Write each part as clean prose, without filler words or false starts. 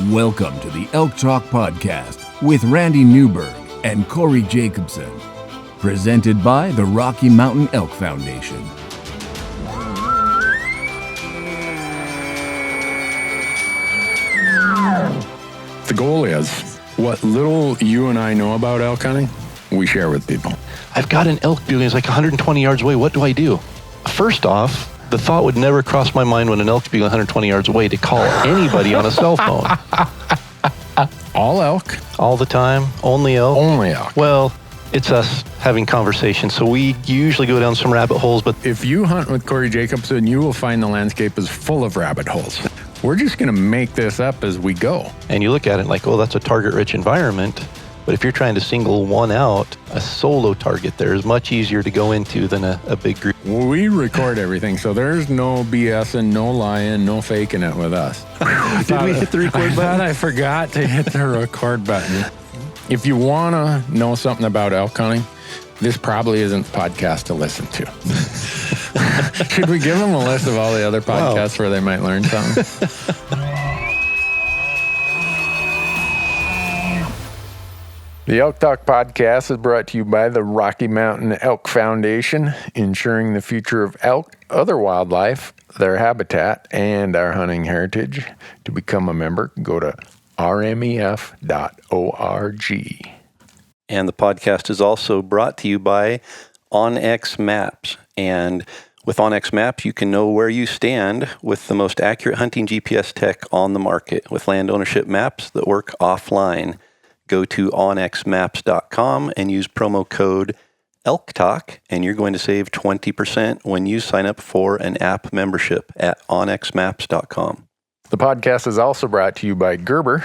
Welcome to the Elk Talk Podcast with Randy Newberg and Corey Jacobson. Presented by the Rocky Mountain Elk Foundation. The goal is, what little you and I know about elk hunting, we share with people. I've got an elk bugle, it's like 120 yards away. What do I do? First off, the thought would never cross my mind when an elk's bugle 120 yards away to call anybody on a cell phone. All elk? All the time? Only elk? Only elk. Well, it's us having conversations, so we usually go down some rabbit holes, but If you hunt with Corey Jacobson, you will find the landscape is full of rabbit holes. We're just going to make this up as we go. and you look at it like, oh, that's a target-rich environment. But if you're trying to single one out, a solo target there is much easier to go into than a big group. We record everything, so there's no BSing, no lying, no faking it with us. Did we hit the record I thought button? I forgot to hit the record button. If you want to know something about elk hunting, this probably isn't the podcast to listen to. Should we give them a list of all the other podcasts where they might learn something? The Elk Talk Podcast is brought to you by the Rocky Mountain Elk Foundation, ensuring the future of elk, other wildlife, their habitat, and our hunting heritage. To become a member, go to rmef.org. And the podcast is also brought to you by OnX Maps. And with OnX Maps, you can know where you stand with the most accurate hunting GPS tech on the market with land ownership maps that work offline. Go to onxmaps.com and use promo code ELKTALK, and you're going to save 20% when you sign up for an app membership at onxmaps.com. The podcast is also brought to you by Gerber.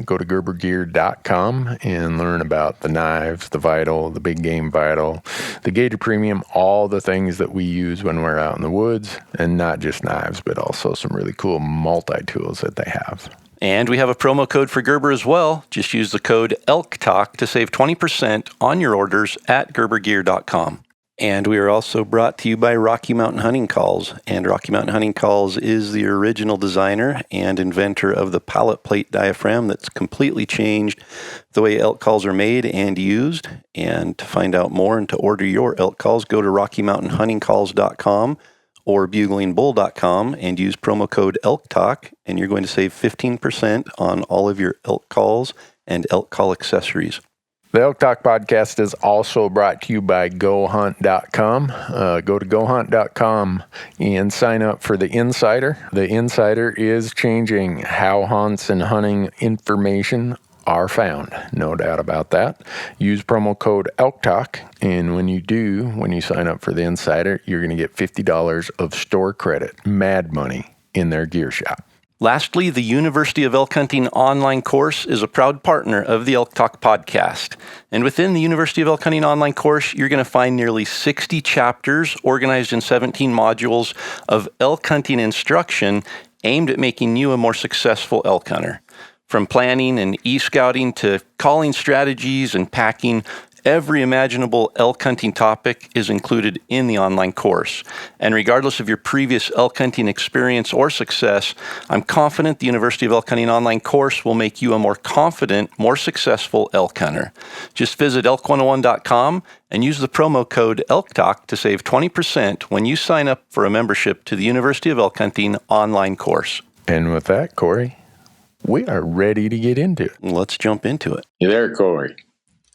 Go to gerbergear.com and learn about the knives, the Vital, the Big Game Vital, the Gator Premium, all the things that we use when we're out in the woods, and not just knives, but also some really cool multi-tools that they have. And we have a promo code for Gerber as well. Just use the code ELKTALK to save 20% on your orders at gerbergear.com. And we are also brought to you by Rocky Mountain Hunting Calls. And Rocky Mountain Hunting Calls is the original designer and inventor of the pallet plate diaphragm that's completely changed the way elk calls are made and used. And to find out more and to order your elk calls, go to RockyMountainHuntingCalls.com or buglingbull.com and use promo code ELKTALK, and you're going to save 15% on all of your elk calls and elk call accessories. The Elk Talk Podcast is also brought to you by GoHunt.com. Go to GoHunt.com and sign up for the Insider. The Insider is changing how hunts and hunting information are found. No doubt about that. Use promo code ELKTALK, and when you sign up for the Insider, you're going to get $50 of store credit, mad money, in their gear shop. Lastly, the University of Elk Hunting online course is a proud partner of the Elk Talk Podcast. And within the University of Elk Hunting online course, you're going to find nearly 60 chapters organized in 17 modules of elk hunting instruction aimed at making you a more successful elk hunter. From planning and e-scouting to calling strategies and packing, every imaginable elk hunting topic is included in the online course. And regardless of your previous elk hunting experience or success, I'm confident the University of Elk Hunting online course will make you a more confident, more successful elk hunter. Just visit elk101.com and use the promo code ELKTALK to save 20% when you sign up for a membership to the University of Elk Hunting online course. And with that, Corey, we are ready to get into it. Let's jump into it. You there, Corey?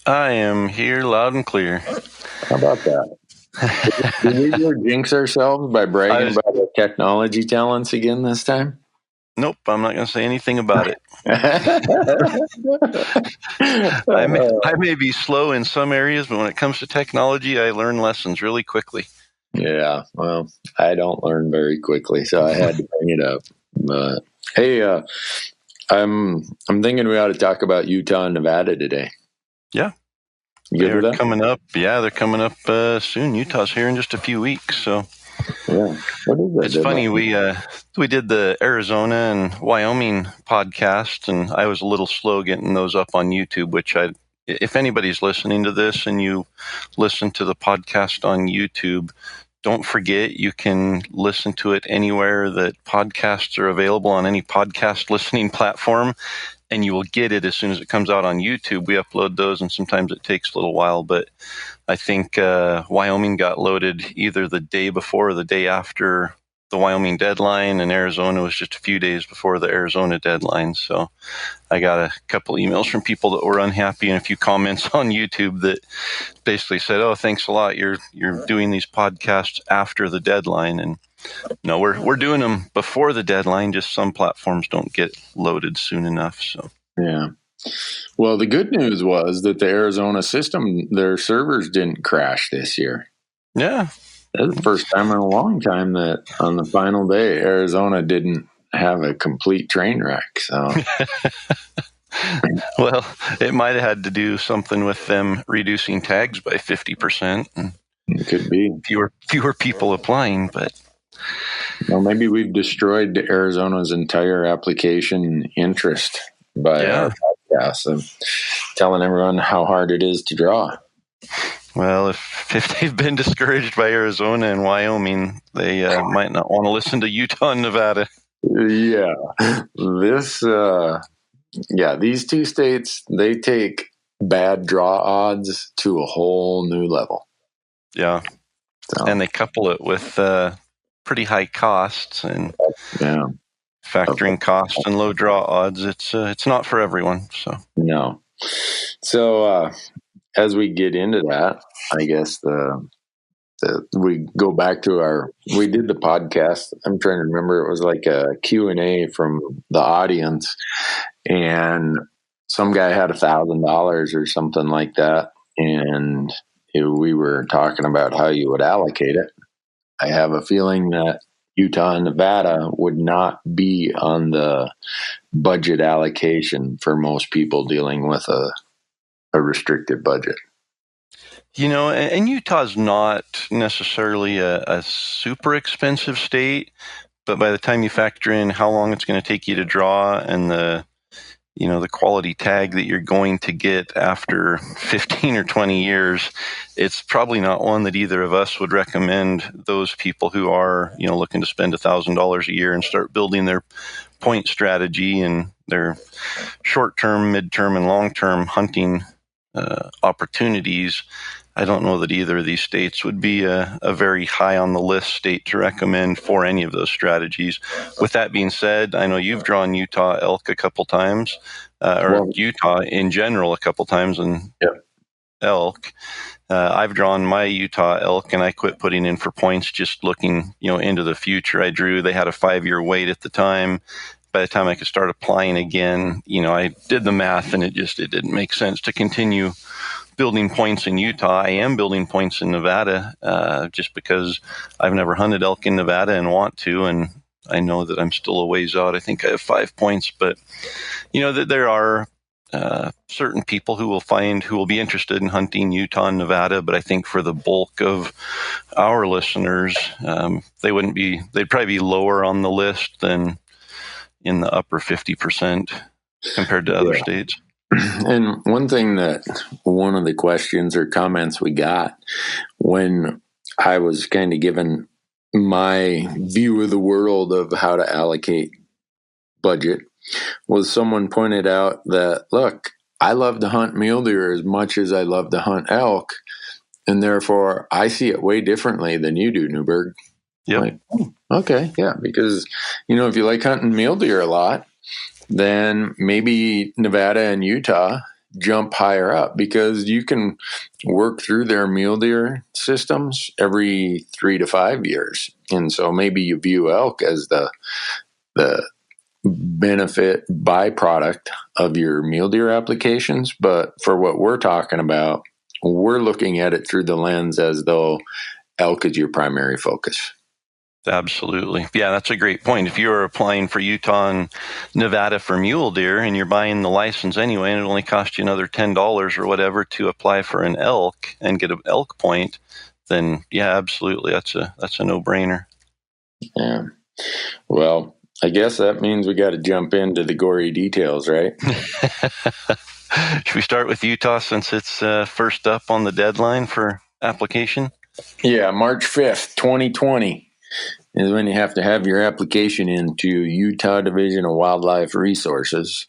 I am here loud and clear. How about that? Did we go jinx ourselves by bragging about our technology talents again this time? Nope, I'm not going to say anything about it. I may be slow in some areas, but when it comes to technology, I learn lessons really quickly. Yeah, well, I don't learn very quickly, so I had to bring it up. But hey, I'm thinking we ought to talk about Utah and Nevada today. Yeah. They're coming up. Yeah, they're coming up soon. Utah's here in just a few weeks. So yeah, what is that? It's funny. We did the Arizona and Wyoming podcast, and I was a little slow getting those up on YouTube. Which if anybody's listening to this and you listen to the podcast on YouTube, don't forget, you can listen to it anywhere that podcasts are available on any podcast listening platform, and you will get it as soon as it comes out on YouTube. We upload those, and sometimes it takes a little while, but I think Wyoming got loaded either the day before or the day after the Wyoming deadline, and Arizona was just a few days before the Arizona deadline. So I got a couple emails from people that were unhappy and a few comments on YouTube that basically said, "Oh, thanks a lot. You're doing these podcasts after the deadline." And no, we're doing them before the deadline. Just some platforms don't get loaded soon enough. So Yeah. Well, the good news was that the Arizona system, their servers didn't crash this year. yeah. That's the first time in a long time that on the final day, Arizona didn't have a complete train wreck. So, Well, it might have had to do something with them reducing tags by 50%. And it could be. fewer people applying, but Well, maybe we've destroyed Arizona's entire application interest by our podcast and telling everyone how hard it is to draw. well, if they've been discouraged by Arizona and Wyoming, they might not want to listen to Utah and Nevada. Yeah. These two states, they take bad draw odds to a whole new level. Yeah. So, And they couple it with pretty high costs and yeah. factoring costs and low draw odds. It's not for everyone. So No. So as we get into that, I guess we go back to we did the podcast. I'm trying to remember. It was like a Q&A from the audience, and some guy had $1,000 or something like that. And we were talking about how you would allocate it. I have a feeling that Utah and Nevada would not be on the budget allocation for most people dealing with a restricted budget. And Utah's not necessarily a super expensive state, but by the time you factor in how long it's going to take you to draw and the quality tag that you're going to get after 15 or 20 years, it's probably not one that either of us would recommend those people who are, looking to spend $1,000 a year and start building their point strategy and their short-term, mid-term, and long-term hunting opportunities. I don't know that either of these states would be a very high on the list state to recommend for any of those strategies. With that being said, I know you've drawn Utah elk a couple times, Utah in general a couple times, and elk. I've drawn my Utah elk, and I quit putting in for points, just looking, into the future. They had a 5-year wait at the time. By the time I could start applying again, I did the math, and it didn't make sense to continue building points in Utah. I am building points in Nevada, just because I've never hunted elk in Nevada and want to, and I know that I'm still a ways out. I think I have 5 points, but that there are certain people who will be interested in hunting Utah and Nevada. But I think for the bulk of our listeners, they'd probably be lower on the list than in the upper 50% compared to other states. And one of the questions or comments we got when I was kind of given my view of the world of how to allocate budget was someone pointed out that, look, I love to hunt mule deer as much as I love to hunt elk, and therefore I see it way differently than you do, Newberg. Yep. Like, okay, yeah, because, if you like hunting mule deer a lot, then maybe Nevada and Utah jump higher up because you can work through their mule deer systems every 3 to 5 years. And so maybe you view elk as the benefit byproduct of your mule deer applications. But for what we're talking about, we're looking at it through the lens as though elk is your primary focus. Absolutely. Yeah, that's a great point. If you're applying for Utah and Nevada for mule deer and you're buying the license anyway, and it only costs you another $10 or whatever to apply for an elk and get an elk point, then yeah, absolutely. That's a no-brainer. Yeah. Well, I guess that means we got to jump into the gory details, right? Should we start with Utah since it's first up on the deadline for application? Yeah, March 5th, 2020 is when you have to have your application into Utah Division of Wildlife Resources.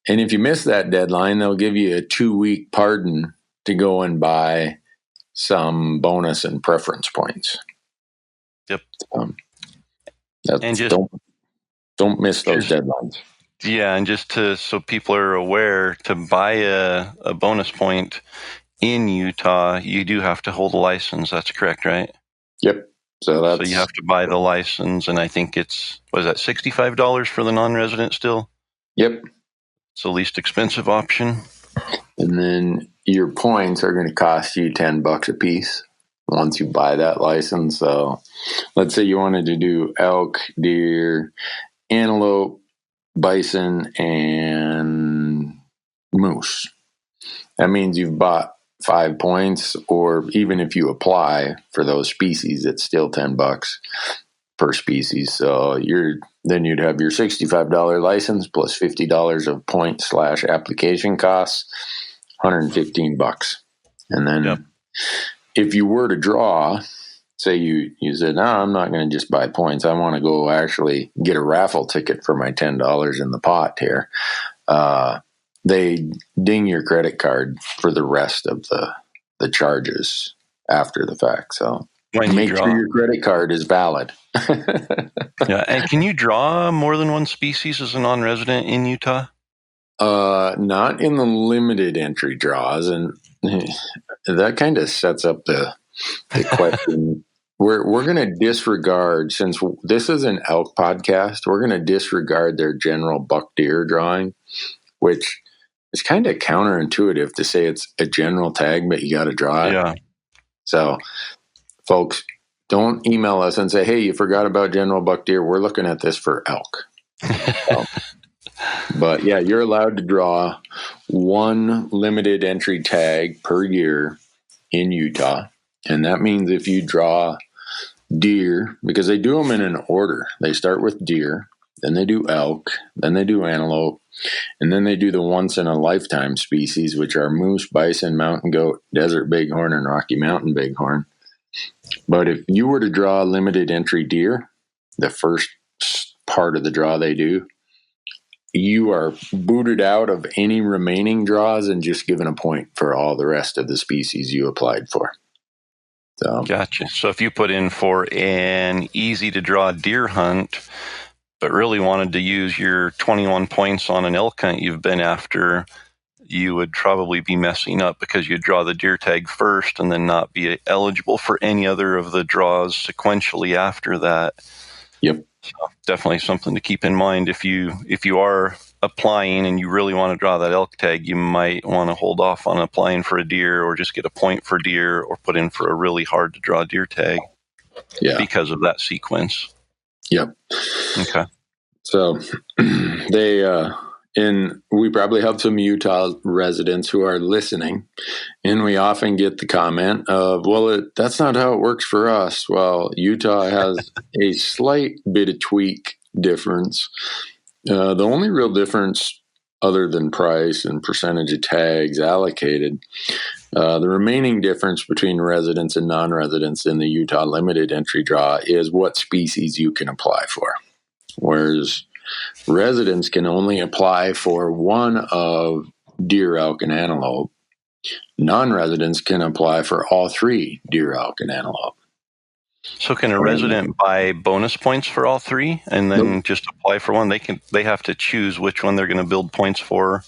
And if you miss that deadline, they'll give you a 2-week pardon to go and buy some bonus and preference points. Yep. And just don't miss those deadlines. Yeah, and just so people are aware, to buy a bonus point in Utah, you do have to hold a license. That's correct, right? Yep. So you have to buy the license, and I think it's, what is that, $65 for the non-resident still? Yep. It's the least expensive option. And then your points are going to cost you $10 a piece once you buy that license. So let's say you wanted to do elk, deer, antelope, bison, and moose. That means you've bought 5 points, or even if you apply for those species, it's still $10 per species. So then you'd have your $65 license plus $50 of point/application costs, $115. And then if you were to draw, say you said, no, I'm not going to just buy points. I want to go actually get a raffle ticket for my $10 in the pot here. They ding your credit card for the rest of the charges after the fact. So make sure your credit card is valid. Yeah, and can you draw more than one species as a non-resident in Utah? Not in the limited entry draws, and that kind of sets up the question. We're going to disregard, since this is an elk podcast, we're going to disregard their general buck deer drawing, which is kind of counterintuitive to say it's a general tag, but you got to draw it. Yeah. So, folks, don't email us and say, hey, you forgot about general buck deer. We're looking at this for elk. But yeah, you're allowed to draw one limited entry tag per year in Utah. And that means if you draw deer, because they do them in an order, they start with deer, then they do elk, then they do antelope, and then they do the once in a lifetime species, which are moose, bison, mountain goat, desert bighorn, and Rocky Mountain bighorn. But if you were to draw limited entry deer, the first part of the draw they do, you are booted out of any remaining draws and just given a point for all the rest of the species you applied for. So, gotcha. So if you put in for an easy to draw deer hunt, but really wanted to use your 21 points on an elk hunt you've been after, you would probably be messing up because you'd draw the deer tag first and then not be eligible for any other of the draws sequentially after that. Yep. So definitely something to keep in mind. If you are applying and you really want to draw that elk tag, you might want to hold off on applying for a deer, or just get a point for deer, or put in for a really hard to draw deer tag. Yeah. Because of that sequence. Yep. Okay. So and we probably have some Utah residents who are listening, and we often get the comment of, well, that's not how it works for us. Well, Utah has a slight bit of tweak difference. The only real difference, other than price and percentage of tags allocated, the remaining difference between residents and non-residents in the Utah limited entry draw is what species you can apply for. Whereas residents can only apply for one of deer, elk, and antelope. Non-residents can apply for all 3 deer, elk, and antelope. So can a resident buy bonus points for all 3 and then just apply for one? They have to choose which one they're going to build points for.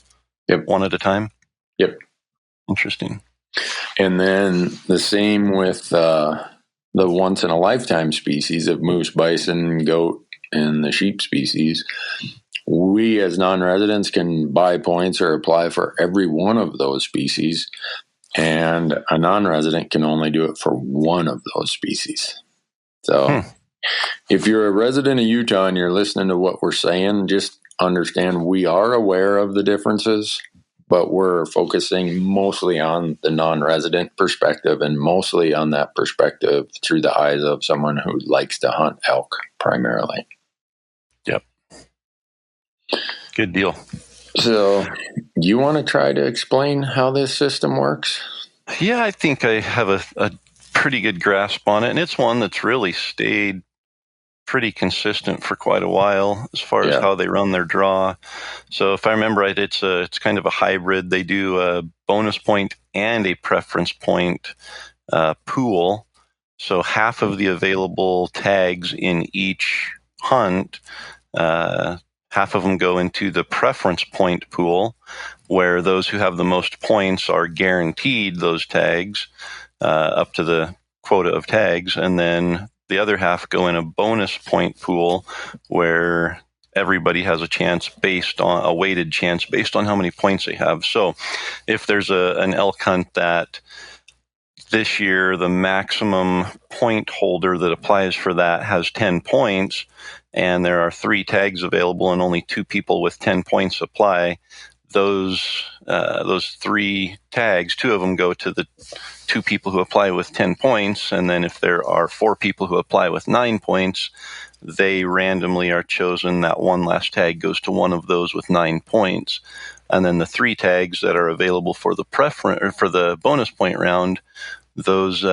Yep. One at a time? Yep. Interesting. And then the same with the once in a lifetime species of moose, bison, goat, and the sheep species. We as non-residents can buy points or apply for every one of those species, and a non-resident can only do it for one of those species. So if you're a resident of Utah and you're listening to what we're saying, just understand we are aware of the differences, but we're focusing mostly on the non-resident perspective, and mostly on that perspective through the eyes of someone who likes to hunt elk primarily. Yep. Good deal. So you want to try to explain how this system works? Yeah, I think I have a pretty good grasp on it. And it's one that's really stayed pretty consistent for quite a while as far as how they run their draw. So if I remember right, it's kind of a hybrid. They do a bonus point and a preference point pool. So half of the available tags in each hunt, half of them go into the preference point pool, where those who have the most points are guaranteed those tags up to the quota of tags, and then the other half go in a bonus point pool where everybody has a chance based on a weighted chance based on how many points they have. So if there's an elk hunt that this year the maximum point holder that applies for that has 10 points, and there are 3 tags available and only 2 people with 10 points apply, those 3 tags, 2 of them go to the 2 people who apply with 10 points. And then if there are 4 people who apply with 9 points, they randomly are chosen. That one last tag goes to one of those with 9 points. And then the 3 tags that are available for the for the bonus point round, those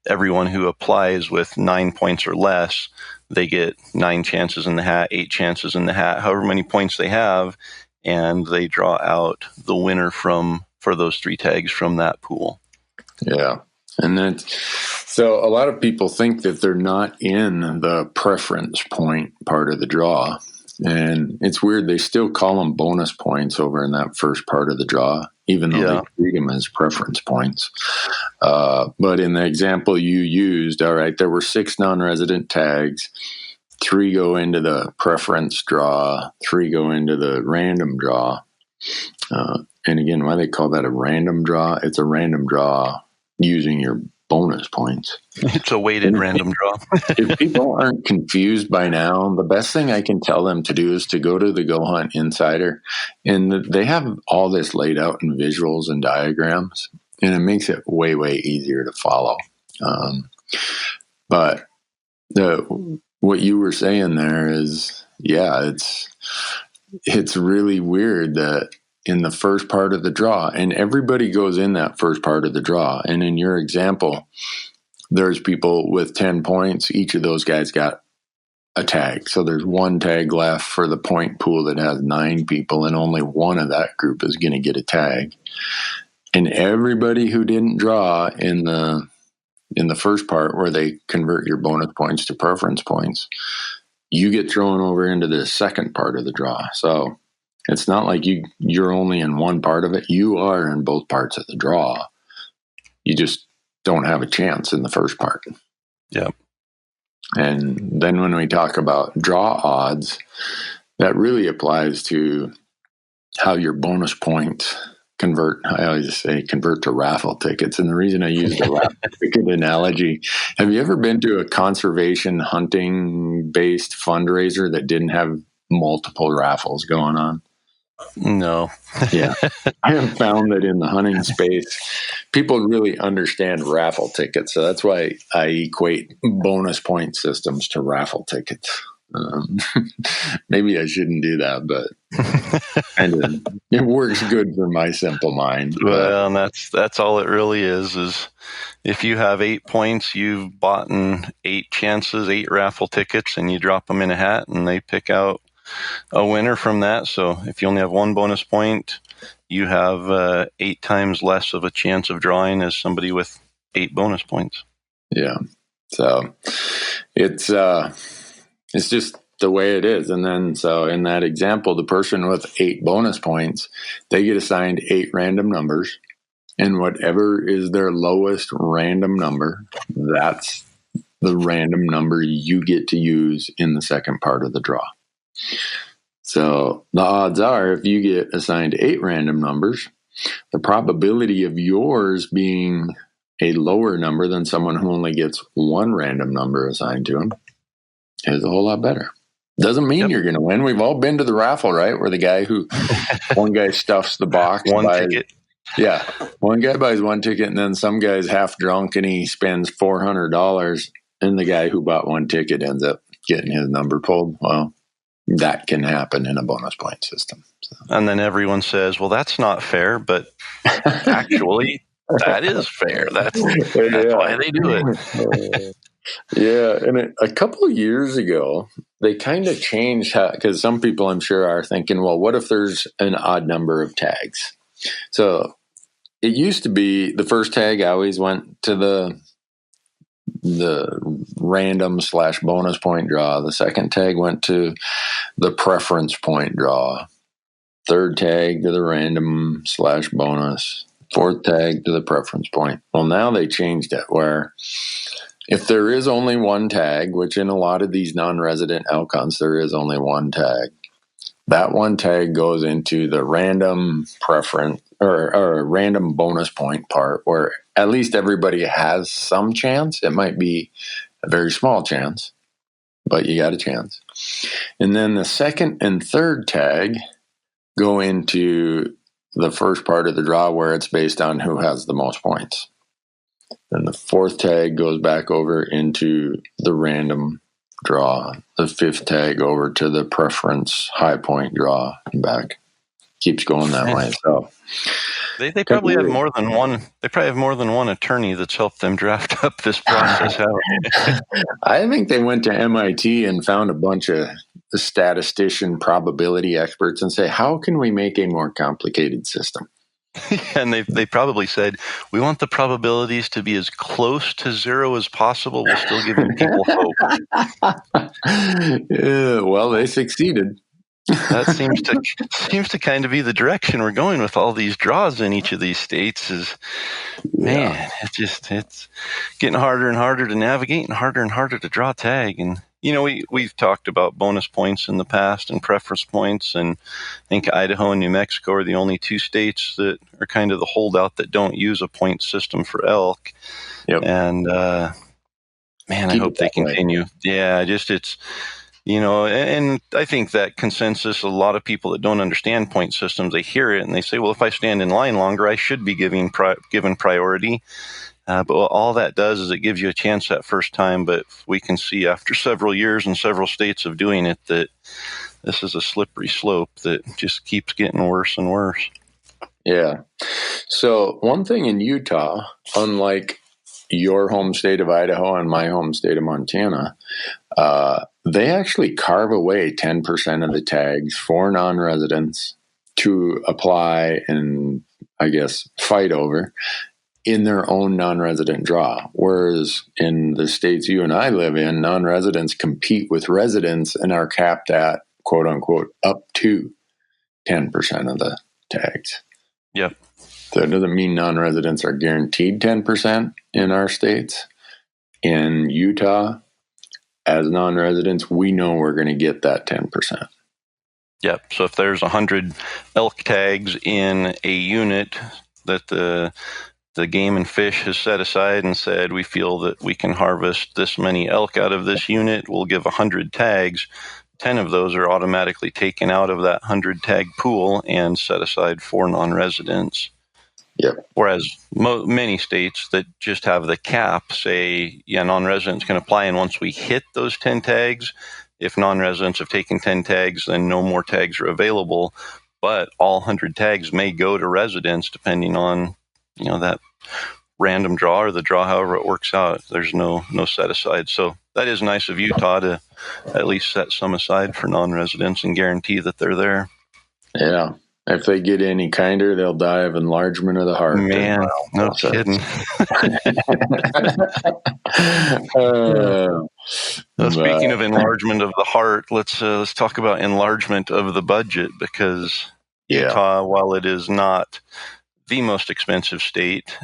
everyone who applies with 9 points or less, they get 9 chances in the hat, 8 chances in the hat, however many points they have, and they draw out the winner for those 3 tags from that pool. Yeah. And then, so a lot of people think that they're not in the preference point part of the draw. And it's weird. They still call them bonus points over in that first part of the draw, even though they treat them as preference points. But in the example you used, all right, there were 6 non-resident tags. 3 go into the preference draw, 3 go into the random draw. And again, why they call that a random draw? It's a random draw using your bonus points. It's a weighted random draw. If people aren't confused by now, the best thing I can tell them to do is to go to the Go Hunt Insider, and they have all this laid out in visuals and diagrams, and it makes it way, way easier to follow. But what you were saying there is, it's really weird that in the first part of the draw, and everybody goes in that first part of the draw. And in your example, there's people with 10 points. Each of those guys got a tag. So there's 1 tag left for the point pool that has 9 people, and only one of that group is going to get a tag. And everybody who didn't draw in the first part where they convert your bonus points to preference points, you get thrown over into the second part of the draw. So it's not like you're only in one part of it. You are in both parts of the draw. You just don't have a chance in the first part. Yep. And then when we talk about draw odds, that really applies to how your bonus points convert. I always just say convert to raffle tickets. And the reason I use the raffle ticket analogy, have you ever been to a conservation hunting based fundraiser that didn't have multiple raffles going on? No. Yeah. I have found that in the hunting space, people really understand raffle tickets. So that's why I equate bonus point systems to raffle tickets. Maybe I shouldn't do that, but it works good for my simple mind. Well, and that's all it really is if you have 8 points, you've bought 8 chances, 8 raffle tickets, and you drop them in a hat and they pick out a winner from that. So if you only have 1 bonus point, you have 8 times less of a chance of drawing as somebody with 8 bonus points. Yeah. So it's just the way it is. And then, so in that example, the person with 8 bonus points, they get assigned 8 random numbers, and whatever is their lowest random number, that's the random number you get to use in the second part of the draw. So the odds are, if you get assigned 8 random numbers, the probability of yours being a lower number than someone who only gets 1 random number assigned to them is a whole lot better. Doesn't mean you're going to win. We've all been to the raffle, right? Where the guy one guy stuffs the box. Ticket. Yeah. One guy buys 1 ticket, and then some guy's half drunk and he spends $400, and the guy who bought 1 ticket ends up getting his number pulled. Well, that can happen in a bonus point system. So. And then everyone says, well, that's not fair. But actually, That is fair. That's why they do it. Yeah, and a couple of years ago, they kind of changed how, because some people I'm sure are thinking, well, what if there's an odd number of tags? So it used to be the first tag always went to the random / bonus point draw. The second tag went to the preference point draw. Third tag to the random / bonus. Fourth tag to the preference point. Well, now they changed it where if there is only one tag, which in a lot of these non-resident elk hunts, there is only one tag, that one tag goes into the random preference or random bonus point part where at least everybody has some chance. It might be a very small chance, but you got a chance. And then the second and third tag go into the first part of the draw where it's based on who has the most points. Then the fourth tag goes back over into the random draw. The fifth tag over to the preference high point draw and back. Keeps going that way. So they probably have more than one. They probably have more than one attorney that's helped them draft up this process out. I think they went to MIT and found a bunch of the statistician probability experts and say, how can we make a more complicated system? And they probably said, we want the probabilities to be as close to zero as possible. We're still giving people hope. Yeah, well, they succeeded. That seems to kind of be the direction we're going with all these draws in each of these states. Man, it's getting harder and harder to navigate and harder to draw tag. And we've talked about bonus points in the past and preference points, and I think Idaho and New Mexico are the only two states that are kind of the holdout that don't use a point system for elk. Yep. And man, I hope they continue. Yeah, it's. And I think that consensus, a lot of people that don't understand point systems, they hear it and they say, well, if I stand in line longer, I should be given priority. But all that does is it gives you a chance that first time. But we can see after several years and several states of doing it that this is a slippery slope that just keeps getting worse and worse. Yeah. So one thing in Utah, unlike your home state of Idaho and my home state of Montana, they actually carve away 10% of the tags for non-residents to apply and, I guess, fight over in their own non-resident draw. Whereas in the states you and I live in, non-residents compete with residents and are capped at, quote unquote, up to 10% of the tags. Yep. So it doesn't mean non-residents are guaranteed 10% in our states. In Utah, as non-residents, we know we're going to get that 10%. Yep. So if there's 100 elk tags in a unit that the Game and Fish has set aside and said, we feel that we can harvest this many elk out of this unit, we'll give 100 tags. 10 of those are automatically taken out of that 100 tag pool and set aside for non-residents. Yep. Whereas many states that just have the cap say, non-residents can apply, and once we hit those 10 tags, if non-residents have taken 10 tags, then no more tags are available. But all 100 tags may go to residents depending on, that random draw or the draw, however it works out. There's no set aside. So that is nice of Utah to at least set some aside for non-residents and guarantee that they're there. Yeah. If they get any kinder, they'll die of enlargement of the heart. Man, no kidding. Speaking of enlargement of the heart, let's talk about enlargement of the budget, because Utah, while it is not the most expensive state,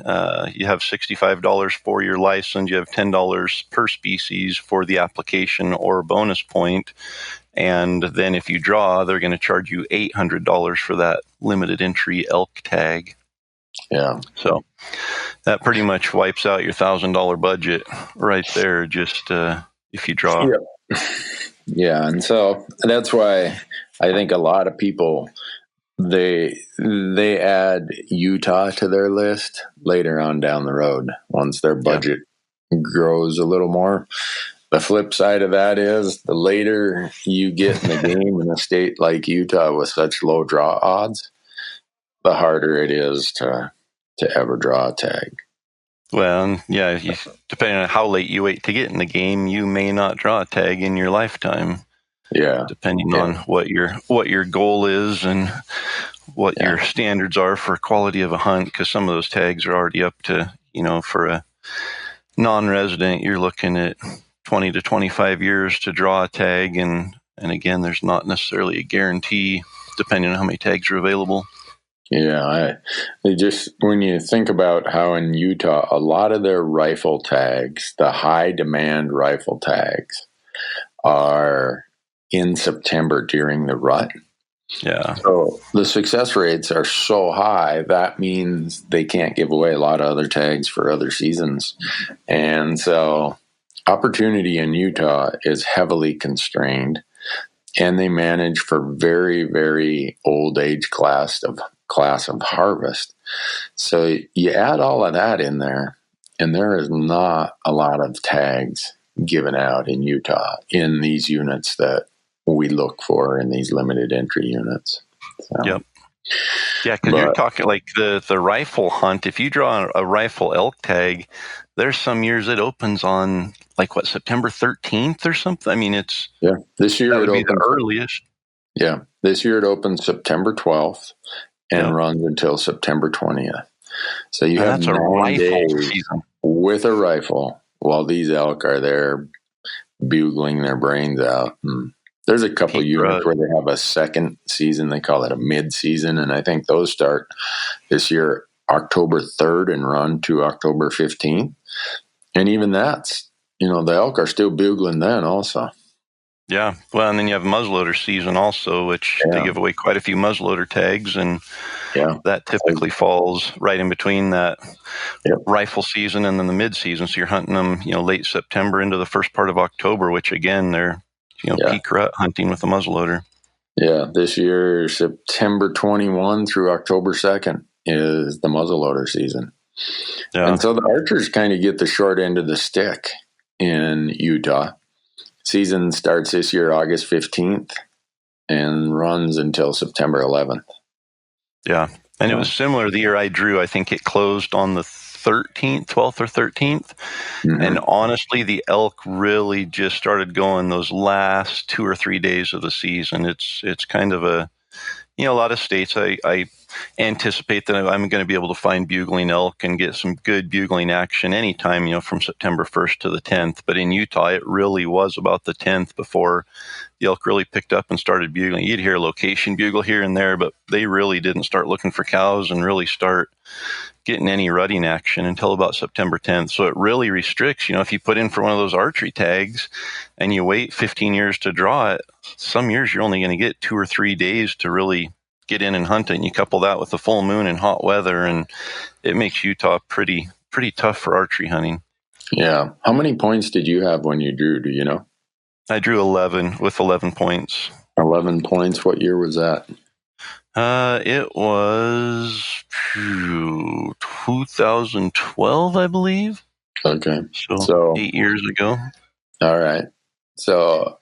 you have $65 for your license, you have $10 per species for the application or bonus point. And then if you draw, they're going to charge you $800 for that limited entry elk tag. Yeah. So that pretty much wipes out your $1,000 budget right there, just if you draw. Yeah. And so that's why I think a lot of people, they add Utah to their list later on down the road once their budget grows a little more. The flip side of that is the later you get in the game in a state like Utah with such low draw odds, the harder it is to to ever draw a tag. Well, yeah, depending on how late you wait to get in the game, you may not draw a tag in your lifetime. Yeah. Depending on what your goal is and what your standards are for quality of a hunt, because some of those tags are already up to, for a non-resident, you're looking at 20 to 25 years to draw a tag. And again, there's not necessarily a guarantee depending on how many tags are available. Yeah, when you think about how in Utah, a lot of their rifle tags, the high demand rifle tags, are in September during the rut. Yeah. So the success rates are so high, that means they can't give away a lot of other tags for other seasons. And so opportunity in Utah is heavily constrained, and they manage for very, very old age class of harvest. So you add all of that in there, and there is not a lot of tags given out in Utah in these units that we look for in these limited entry units. So, yep. Yeah, because you're talking like the rifle hunt. If you draw a rifle elk tag, there's some years it opens on September 13th or something. I mean, this year it would be the earliest. Yeah, this year it opens September 12th and runs until September 20th. So you have 9 days season with a rifle while these elk are there bugling their brains out. There's a couple units where they have a second season. They call it a mid-season, and I think those start this year October 3rd and run to October 15th. And even that's, the elk are still bugling then also. Yeah. Well, and then you have muzzleloader season also, which they give away quite a few muzzleloader tags, and that typically falls right in between that rifle season and then the mid-season. So you're hunting them, late September into the first part of October, which again, they're peak rut hunting with a muzzleloader. Yeah, this year, September 21 through October 2nd is the muzzleloader season. Yeah. And so the archers kind of get the short end of the stick in Utah. Season starts this year, August 15th, and runs until September 11th. Yeah, and it was similar the year I drew. I think it closed on the 12th or 13th. Mm-hmm. And honestly, the elk really just started going those last 2 or 3 days of the season. It's kind of a lot of states, I anticipate that I'm going to be able to find bugling elk and get some good bugling action anytime, from September 1st to the 10th. But in Utah, it really was about the 10th before the elk really picked up and started bugling. You'd hear a location bugle here and there, but they really didn't start looking for cows and really start getting any rutting action until about September 10th. So it really restricts, if you put in for one of those archery tags and you wait 15 years to draw it, some years you're only going to get 2 or 3 days to really get in and hunt it. And you couple that with the full moon and hot weather, and it makes Utah pretty tough for archery hunting. Yeah. How many points did you have when you drew? Do you know? I drew 11 with 11 points. 11 points. What year was that? It was 2012, I believe. Okay. So 8 years ago. All right. So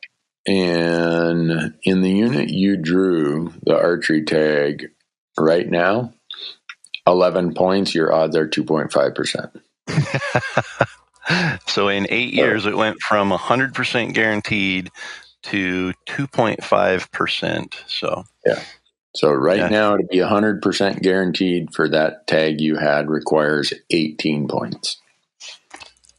in the unit you drew the archery tag right now, 11 points, your odds are 2.5%. So in 8 years, it went from 100% guaranteed to 2.5%. So yeah. So now to be 100% guaranteed for that tag you had requires 18 points.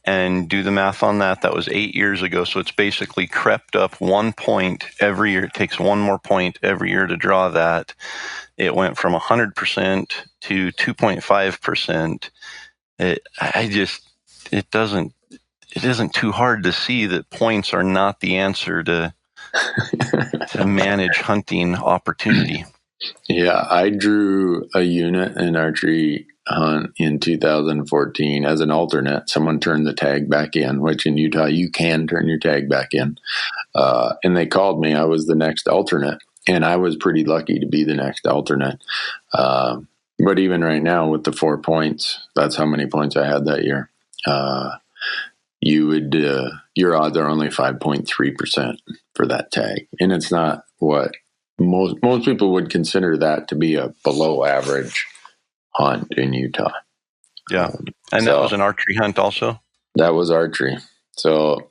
And do the math on that. That was 8 years ago. So it's basically crept up 1 point every year. It takes one more point every year to draw that. It went from 100% to 2.5%. It isn't too hard to see that points are not the answer to manage hunting opportunity. Yeah, I drew a unit in archery hunt in 2014 as an alternate. Someone turned the tag back in, which in Utah you can turn your tag back in. And they called me. I was the next alternate, and I was pretty lucky to be the next alternate. But even right now with the 4 points, that's how many points I had that year. Your odds are only 5.3% for that tag, and it's not what most people would consider that to be a below average hunt in Utah. Yeah. And that was an archery hunt also? That was archery. So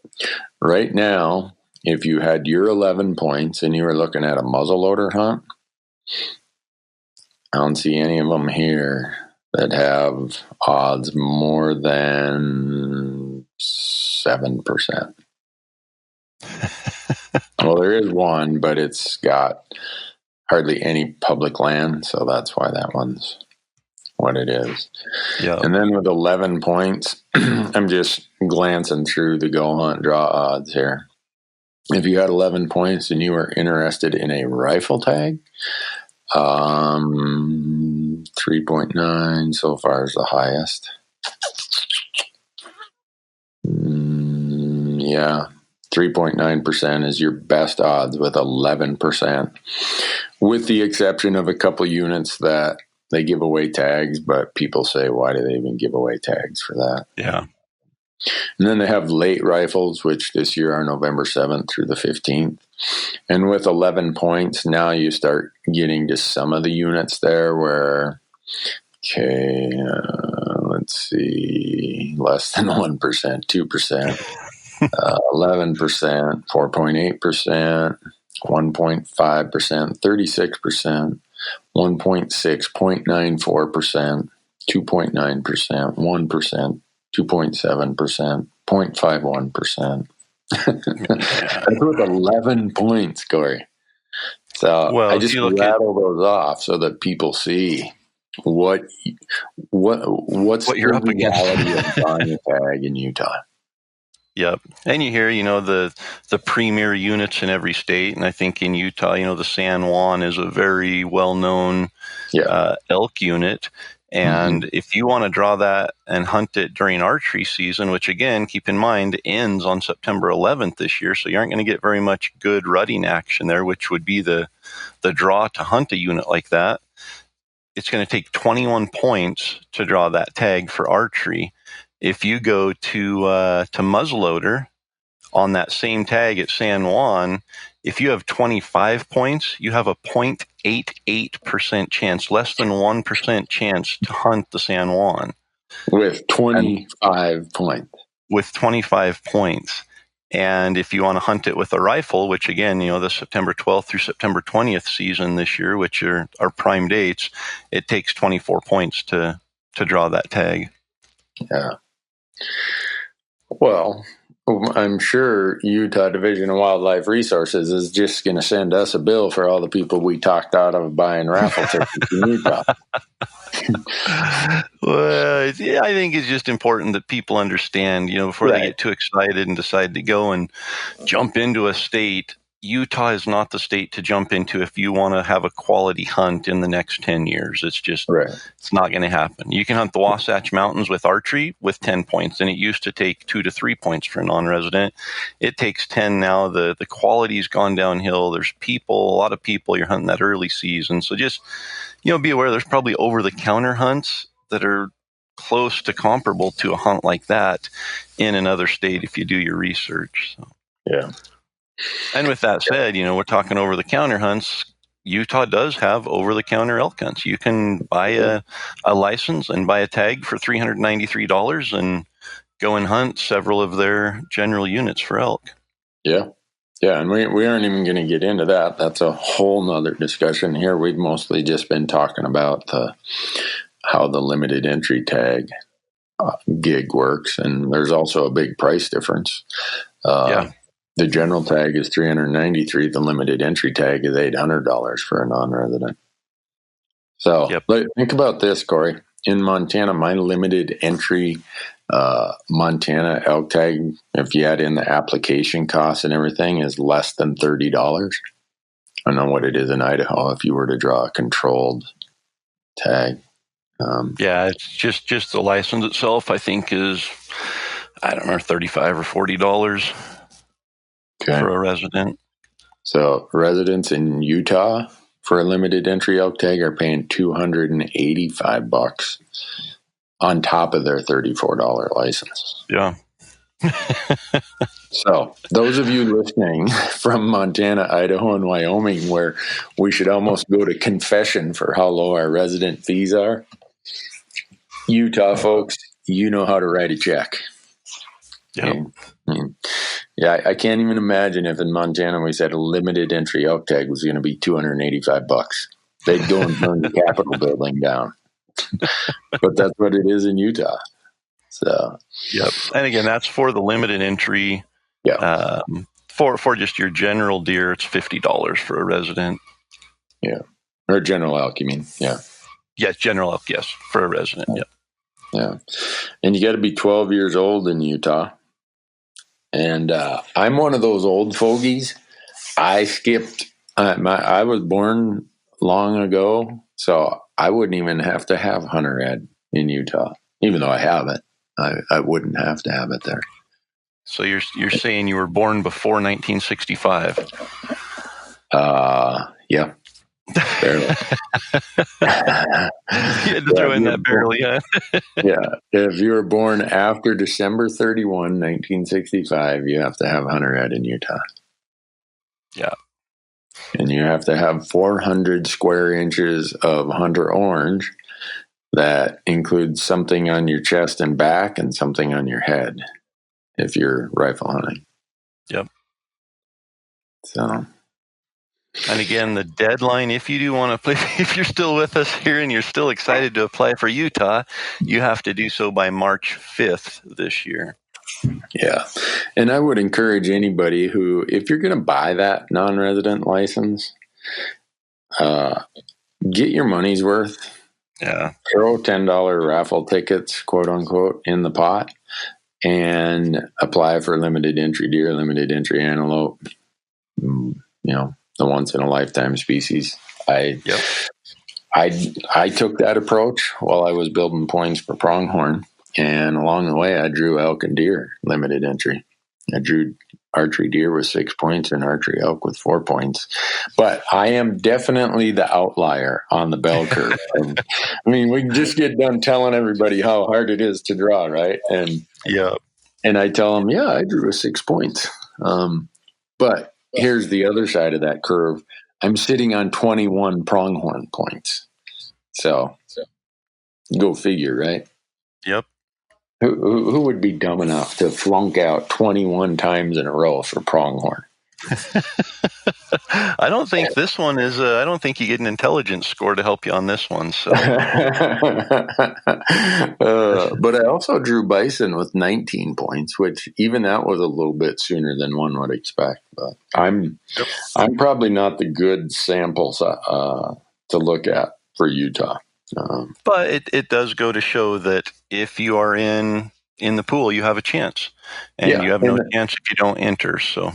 right now, if you had your 11 points and you were looking at a muzzleloader hunt, I don't see any of them here that have odds more than 7%. Well, there is one, but it's got hardly any public land, so that's why that one's what it is. Yeah. And then with 11 points, I'm just glancing through the go hunt draw odds here. If you had 11 points and you were interested in a rifle tag, 3.9 so far is the highest. Yeah, 3.9% is your best odds with 11%, with the exception of a couple units that they give away tags, but people say, why do they even give away tags for that? Yeah. And then they have late rifles, which this year are November 7th through the 15th. And with 11 points, now you start getting to some of the units there where, let's see, less than 1%, 2%, 11%, 4.8%, 1.5%, 36%, 1.6, 0.94%, 2.9%, 1%, 2.7%, 0.51%. That's with 11 points, Corey. So I just rattle those off so that people see what's what you're up the reality of buying a tag in Utah. Yep. And you hear, the premier units in every state. And I think in Utah, the San Juan is a very well-known elk unit. And if you want to draw that and hunt it during archery season, which again, keep in mind, ends on September 11th this year, so you aren't going to get very much good rutting action there, which would be the draw to hunt a unit like that. It's going to take 21 points to draw that tag for archery. If you go to muzzleloader on that same tag at San Juan, if you have 25 points, you have a 0.88% chance, less than 1% chance to hunt the San Juan. With 25 points. With 25 points. And if you want to hunt it with a rifle, which again, the September 12th through September 20th season this year, which are our prime dates, it takes 24 points to draw that tag. Yeah. Well, I'm sure Utah Division of Wildlife Resources is just going to send us a bill for all the people we talked out of buying raffle tickets in Utah. Well, yeah, I think it's just important that people understand, before they get too excited and decide to go and jump into a state. Utah is not the state to jump into if you want to have a quality hunt in the next 10 years. It's just, It's not going to happen. You can hunt the Wasatch Mountains with archery with 10 points, and it used to take 2 to 3 points for a non-resident. It takes 10 now. The quality's gone downhill. There's a lot of people, you're hunting that early season. So just, be aware there's probably over-the-counter hunts that are close to comparable to a hunt like that in another state if you do your research. So. Yeah. And with that said, we're talking over-the-counter hunts. Utah does have over-the-counter elk hunts. You can buy a license and buy a tag for $393 and go and hunt several of their general units for elk. Yeah. Yeah, and we aren't even going to get into that. That's a whole nother discussion here. We've mostly just been talking about how the limited entry tag gig works, and there's also a big price difference. The general tag is $393. The limited entry tag is $800 for a non-resident. So think about this, Corey. In Montana, my limited entry Montana elk tag, if you add in the application costs and everything, is less than $30. I don't know what it is in Idaho if you were to draw a controlled tag. It's just the license itself, I think, is, I don't know, $35 or $40 for a resident. So residents in Utah for a limited entry elk tag are paying $285 on top of their $34 license. Yeah. So those of you listening from Montana, Idaho, and Wyoming, where we should almost go to confession for how low our resident fees are, Utah folks, you know how to write a check. Yep. Yeah, I can't even imagine if in Montana we said a limited entry elk tag was going to be $285. They'd go and burn the Capitol building down. But that's what it is in Utah. So, yep. And again, that's for the limited entry. yeah. For just your general deer, it's $50 for a resident. Yeah. Or general elk, you mean? Yeah. Yes, general elk, yes, for a resident. Yep. Yeah. And you got to be 12 years old in Utah. And I'm one of those old fogies. I skipped. I was born long ago, so I wouldn't even have to have hunter ed in Utah, even though I have it. I wouldn't have to have it there. So you're saying you were born before 1965? Yeah. Barely. You had to throw in that barely, huh? Yeah. If you were born after December 31, 1965, you have to have hunter ed in Utah. Yeah. And you have to have 400 square inches of hunter orange. That includes something on your chest and back and something on your head if you're rifle hunting. Yep. So. And again, the deadline, if you do want to play, if you're still with us here and you're still excited to apply for Utah, you have to do so by March 5th this year. Yeah. And I would encourage anybody who, if you're going to buy that non-resident license, get your money's worth. Yeah. Throw $10 raffle tickets, quote unquote, in the pot and apply for limited entry deer, limited entry antelope, the once in a lifetime species. I took that approach while I was building points for pronghorn, and along the way I drew elk and deer limited entry. I drew archery deer with 6 points and archery elk with 4 points. But I am definitely the outlier on the bell curve. And, I mean, we just get done telling everybody how hard it is to draw, right? And and I tell them, yeah, I drew with 6 points. But here's the other side of that curve. I'm sitting on 21 pronghorn points. So go figure, right? Yep. Who would be dumb enough to flunk out 21 times in a row for pronghorn? I don't think this one is. I don't think you get an intelligence score to help you on this one. So, but I also drew bison with 19 points, which even that was a little bit sooner than one would expect. But I'm probably not the good sample to look at for Utah. But it does go to show that if you are in the pool, you have a chance, and you have no chance if you don't enter. So.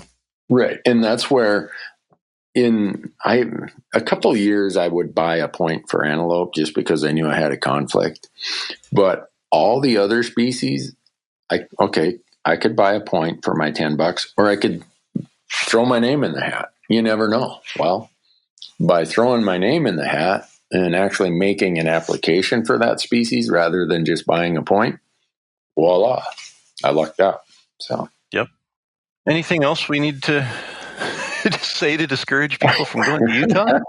Right. And that's where a couple of years I would buy a point for antelope just because I knew I had a conflict. But all the other species, I could buy a point for my $10 or I could throw my name in the hat. You never know. Well, by throwing my name in the hat and actually making an application for that species rather than just buying a point, voila, I lucked out. So. Yep. Anything else we need to say to discourage people from going to Utah?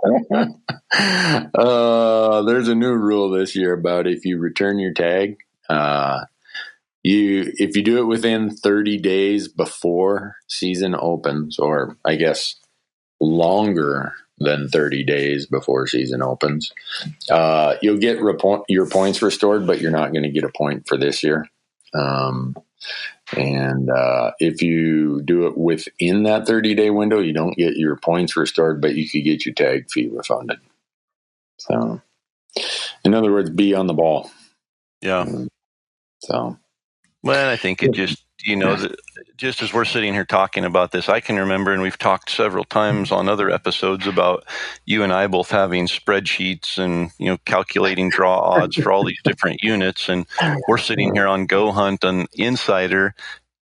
There's a new rule this year about if you return your tag, if you do it within 30 days before season opens, or I guess longer than 30 days before season opens, you'll get your points restored, but you're not going to get a point for this year. And if you do it within that 30-day window, you don't get your points restored, but you could get your tag fee refunded. So, in other words, be on the ball. Yeah. So, well, I think it just, just as we're sitting here talking about this, I can remember, and we've talked several times on other episodes about you and I both having spreadsheets and, calculating draw odds for all these different units. And we're sitting here on Go Hunt on Insider,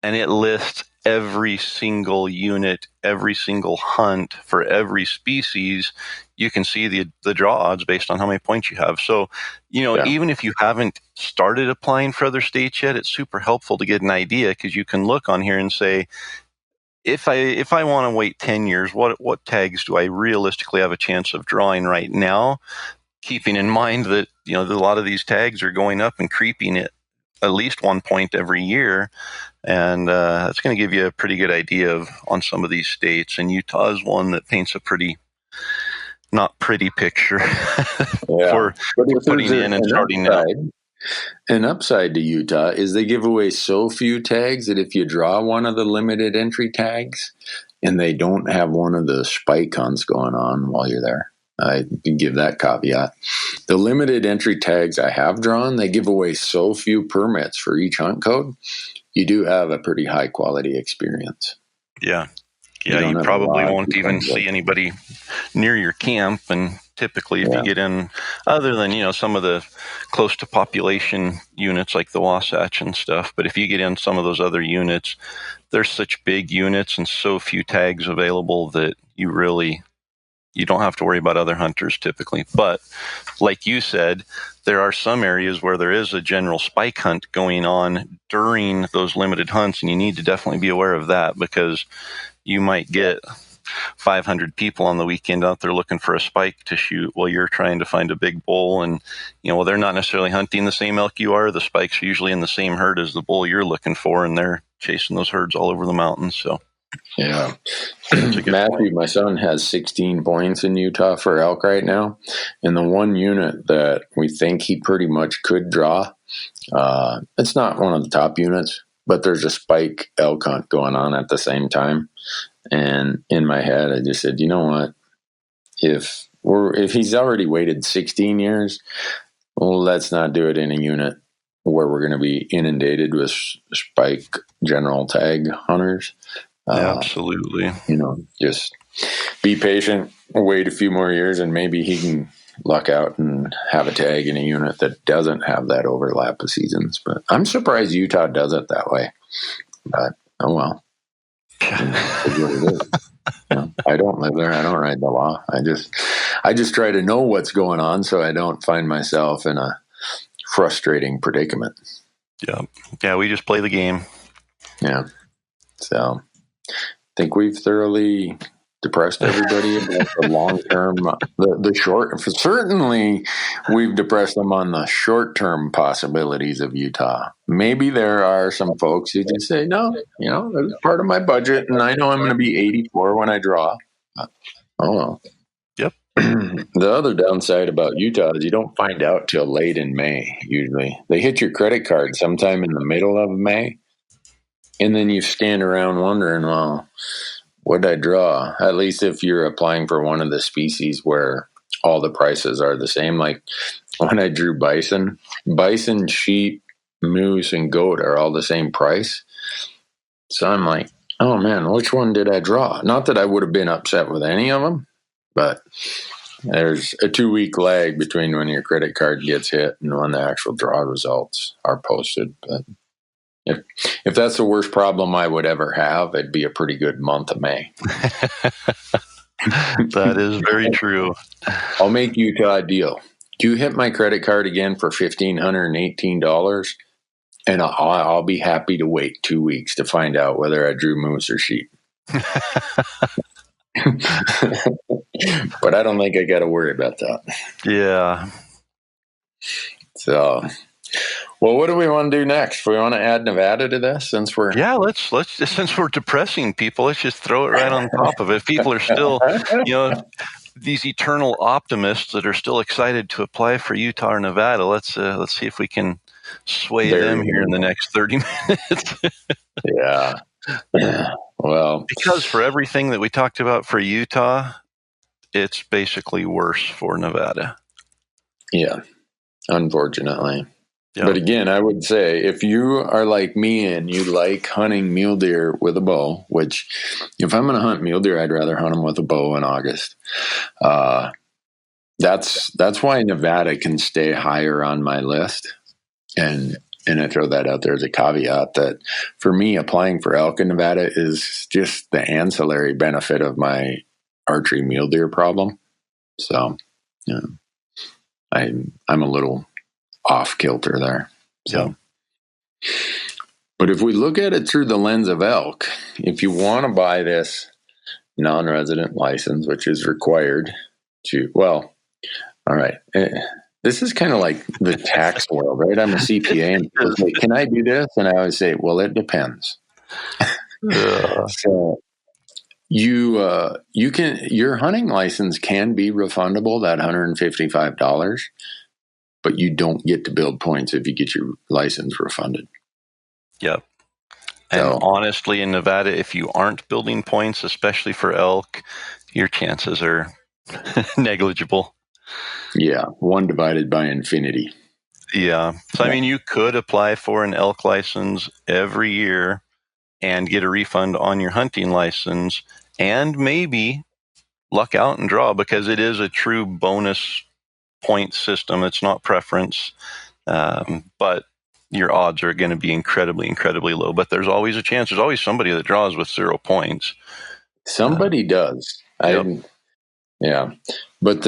and it lists every single unit, every single hunt for every species. You can see the draw odds based on how many points you have. So, even if you haven't started applying for other states yet, it's super helpful to get an idea, because you can look on here and say, if I want to wait 10 years, what tags do I realistically have a chance of drawing right now? keeping in mind that, a lot of these tags are going up and creeping at least 1 point every year. And that's going to give you a pretty good idea on some of these states. And Utah is one that paints a pretty not pretty picture for putting in and starting out. An upside to Utah is they give away so few tags that if you draw one of the limited entry tags and they don't have one of the spike hunts going on while you're there, I can give that caveat. The limited entry tags I have drawn, they give away so few permits for each hunt code. You do have a pretty high quality experience. Yeah. Yeah, you probably won't even see anybody near your camp. And typically, if you get in, other than, some of the close to population units like the Wasatch and stuff, but if you get in some of those other units, there's such big units and so few tags available that you don't have to worry about other hunters typically. But like you said, there are some areas where there is a general spike hunt going on during those limited hunts, and you need to definitely be aware of that, because you might get 500 people on the weekend out there looking for a spike to shoot while you're trying to find a big bull. And, they're not necessarily hunting the same elk you are. The spike's are usually in the same herd as the bull you're looking for, and they're chasing those herds all over the mountains. So, yeah. Matthew, my son, has 16 points in Utah for elk right now. And the one unit that we think he pretty much could draw, it's not one of the top units, but there's a spike elk hunt going on at the same time. And in my head, I just said, you know what? If he's already waited 16 years, well, let's not do it in a unit where we're going to be inundated with spike general tag hunters. Absolutely. Just be patient, wait a few more years, and maybe he can luck out and have a tag in a unit that doesn't have that overlap of seasons. But I'm surprised Utah does it that way. But, oh well. It's what it is. I don't live there. I don't write the law. I just try to know what's going on so I don't find myself in a frustrating predicament. Yeah, we just play the game. Yeah. So I think we've thoroughly depressed everybody about the long-term, the short. Certainly, we've depressed them on the short-term possibilities of Utah. Maybe there are some folks who just say, no, it's part of my budget, and I know I'm going to be 84 when I draw. Oh, well. Yep. The other downside about Utah is you don't find out till late in May, usually. They hit your credit card sometime in the middle of May, and then you stand around wondering, well, what did I draw? At least if you're applying for one of the species where all the prices are the same. Like when I drew bison, sheep, moose, and goat are all the same price. So I'm like, oh man, which one did I draw? Not that I would have been upset with any of them, but there's a 2-week lag between when your credit card gets hit and when the actual draw results are posted. But if that's the worst problem I would ever have, it'd be a pretty good month of May. That is very true. I'll make Utah a deal. Do you hit my credit card again for $1,518? And I'll be happy to wait 2 weeks to find out whether I drew moose or sheep. But I don't think I got to worry about that. Yeah. So, well, what do we want to do next? We want to add Nevada to this since we're since we're depressing people, let's just throw it right on top of it. People are still, these eternal optimists that are still excited to apply for Utah or Nevada. Let's see if we can sway them here in the next 30 minutes. Yeah. Well, because for everything that we talked about for Utah, it's basically worse for Nevada. Yeah, unfortunately. Yep. But again, I would say if you are like me and you like hunting mule deer with a bow, which if I'm going to hunt mule deer, I'd rather hunt them with a bow in August. That's why Nevada can stay higher on my list. And I throw that out there as a caveat that for me, applying for elk in Nevada is just the ancillary benefit of my archery mule deer problem. So, I'm a little off kilter there. So, but if we look at it through the lens of elk, if you want to buy this non-resident license, which is required to, All right. This is kind of like the tax world, right? I'm a CPA, and people say, "Can I do this?" And I always say, "Well, it depends." So you can, your hunting license can be refundable, that $155, but you don't get to build points if you get your license refunded. Yep. And So, honestly, in Nevada, if you aren't building points, especially for elk, your chances are negligible. yeah, 1 divided by infinity. Yeah. So, I mean, you could apply for an elk license every year and get a refund on your hunting license and maybe luck out and draw, because it is a true bonus point system. It's not preference, but your odds are going to be incredibly, incredibly low. But there's always a chance. There's always somebody that draws with 0 points. Somebody does. Yep. Yeah. But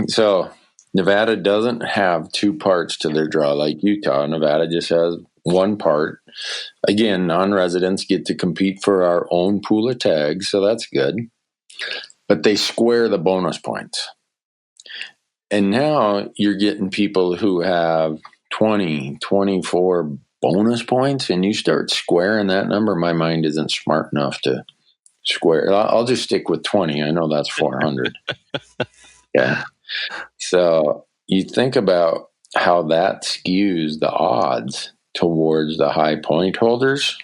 so Nevada doesn't have 2 parts to their draw like Utah. Nevada just has 1 part. Again, non-residents get to compete for our own pool of tags, so that's good. But they square the bonus points. And now you're getting people who have 20, 24 bonus points, and you start squaring that number. My mind isn't smart enough to square. I'll just stick with 20. I know that's 400. Yeah. So you think about how that skews the odds towards the high point holders.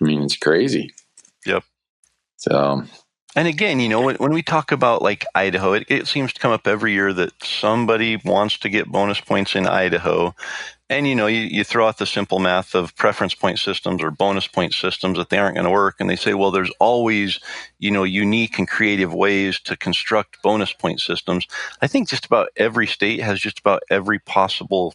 I mean, it's crazy. Yep. So, and again, when we talk about like Idaho, it seems to come up every year that somebody wants to get bonus points in Idaho. And, you throw out the simple math of preference point systems or bonus point systems that they aren't going to work. And they say, well, there's always, unique and creative ways to construct bonus point systems. I think just about every state has just about every possible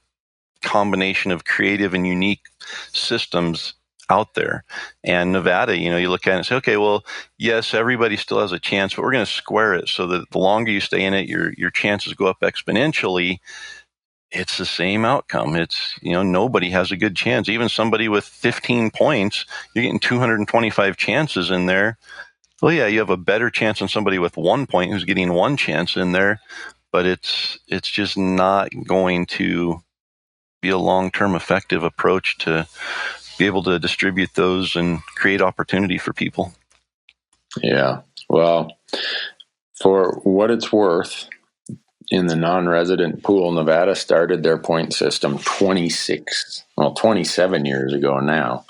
combination of creative and unique systems out there. And Nevada, you look at it and say, okay, well, yes, everybody still has a chance, but we're going to square it so that the longer you stay in it, your chances go up exponentially. It's the same outcome. It's, nobody has a good chance. Even somebody with 15 points, you're getting 225 chances in there. Well, yeah, you have a better chance than somebody with 1 point who's getting 1 chance in there, but it's just not going to be a long-term effective approach to be able to distribute those and create opportunity for people. Yeah. Well, for what it's worth, in the non-resident pool, Nevada started their point system 27 years ago now.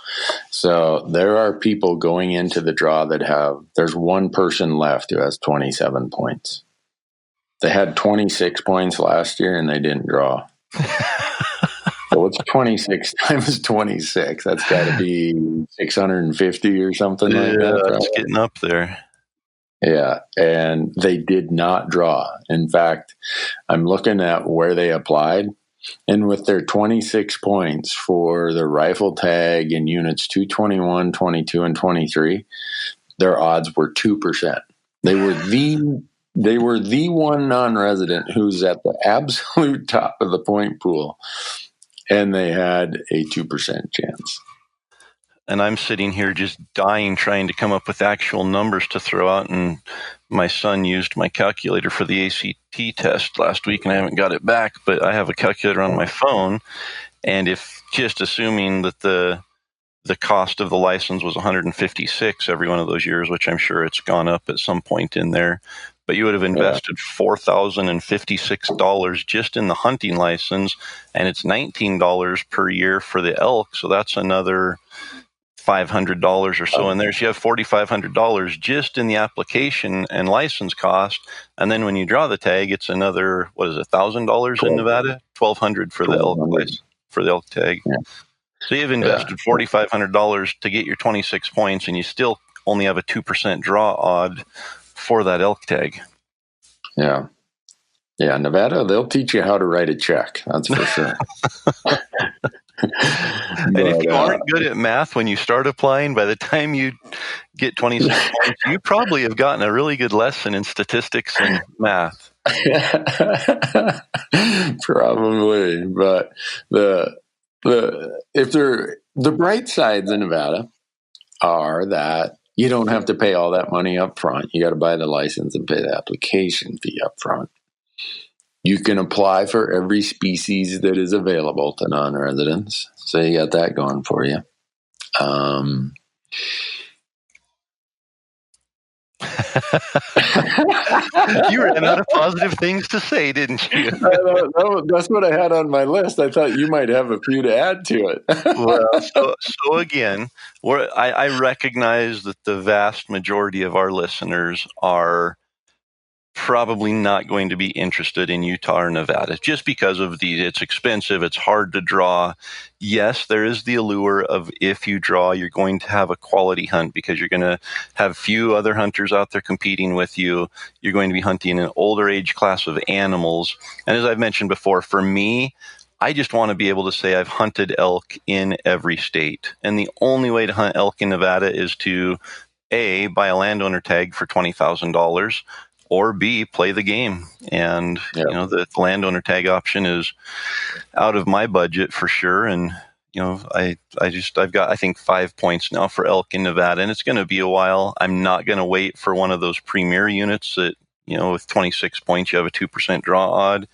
So there are people going into the draw there's 1 person left who has 27 points. They had 26 points last year and they didn't draw. So what's 26 times 26? That's got to be 650 or something like that. Yeah, it's getting up there. Yeah, and they did not draw. In fact, I'm looking at where they applied, and with their 26 points for the rifle tag in units 221, 22, and 23, their odds were 2%. They were the one non-resident who's at the absolute top of the point pool, and they had a 2% chance. And I'm sitting here just dying trying to come up with actual numbers to throw out. And my son used my calculator for the ACT test last week, and I haven't got it back, but I have a calculator on my phone. And if just assuming that the cost of the license was $156 every one of those years, which I'm sure it's gone up at some point in there, but you would have invested $4,056 just in the hunting license, and it's $19 per year for the elk. So that's another $500 or so in there. So you have $4,500 just in the application and license cost. And then when you draw the tag, it's another, $1,000 in Nevada? $1,200 for the elk license, for the elk tag. Yeah. So you've invested $4,500 to get your 26 points, and you still only have a 2% draw odd for that elk tag. Yeah. Yeah, Nevada, they'll teach you how to write a check. That's for sure. And if you aren't good at math when you start applying, by the time you get 26 points, you probably have gotten a really good lesson in statistics and math. Probably, but the bright sides in Nevada are that you don't have to pay all that money up front. You got to buy the license and pay the application fee up front. You can apply for every species that is available to non-residents. So you got that going for you. You ran out of positive things to say, didn't you? That's what I had on my list. I thought you might have a few to add to it. Well, so again, I recognize that the vast majority of our listeners are probably not going to be interested in Utah or Nevada just because of it's expensive, it's hard to draw. Yes, there is the allure of if you draw, you're going to have a quality hunt because you're going to have few other hunters out there competing with you. You're going to be hunting an older age class of animals. And as I've mentioned before, for me, I just want to be able to say I've hunted elk in every state. And the only way to hunt elk in Nevada is to A, buy a landowner tag for $20,000, or B, play the game. And, the landowner tag option is out of my budget for sure. And, I've got, I think, 5 points now for elk in Nevada, and it's going to be a while. I'm not going to wait for one of those premier units that, with 26 points, you have a 2% draw odd.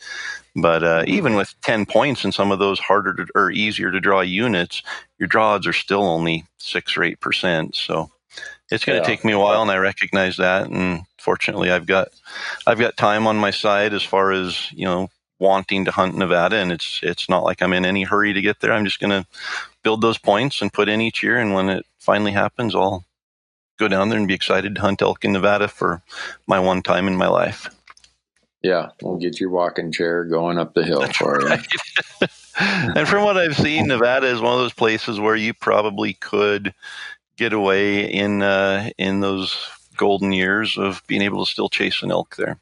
But even with 10 points in some of those harder or easier to draw units, your draw odds are still only 6 or 8%. So it's going to take me a while, and I recognize that. And fortunately, I've got time on my side as far as wanting to hunt Nevada, and it's not like I'm in any hurry to get there. I'm just going to build those points and put in each year, and when it finally happens, I'll go down there and be excited to hunt elk in Nevada for my one time in my life. Yeah, we'll get your walking chair going up the hill. That's for right. You. And from what I've seen, Nevada is one of those places where you probably could get away in those golden years of being able to still chase an elk there.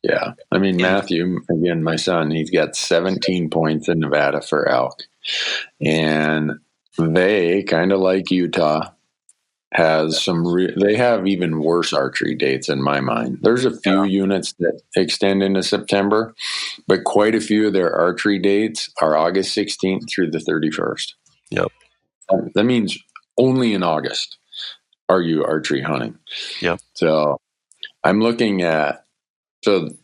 Yeah. I mean, Matthew, again, my son, he's got 17 points in Nevada for elk. And they, kind of like Utah, has they have even worse archery dates in my mind. There's a few units that extend into September, but quite a few of their archery dates are August 16th through the 31st. Yep. That means only in August are you archery hunting. Yep. So I'm looking at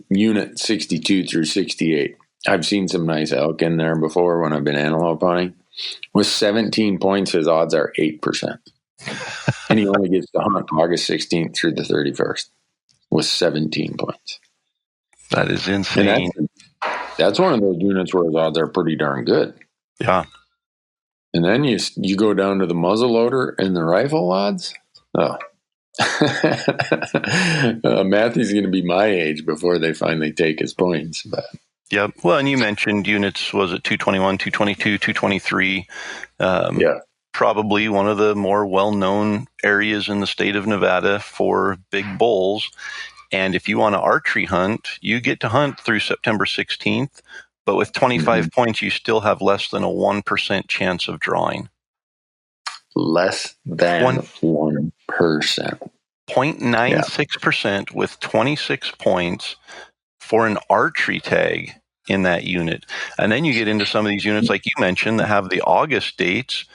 unit 62 through 68. I've seen some nice elk in there before when I've been antelope hunting. With 17 points, his odds are 8%. And he only gets to hunt August 16th through the 31st with 17 points. That is insane. And that's one of those units where his odds are pretty darn good. Yeah. And then you go down to the muzzleloader and the rifle odds. Oh. Matthew's going to be my age before they finally take his points. But. Yep. Well, and you mentioned units, was it 221, 222, 223? Yeah. Probably one of the more well-known areas in the state of Nevada for big bulls. And if you want to archery hunt, you get to hunt through September 16th. But with 25 points, you still have less than a 1% chance of drawing. Less than 1%. 0.96% with 26 points for an archery tag in that unit. And then you get into some of these units, like you mentioned, that have the August dates,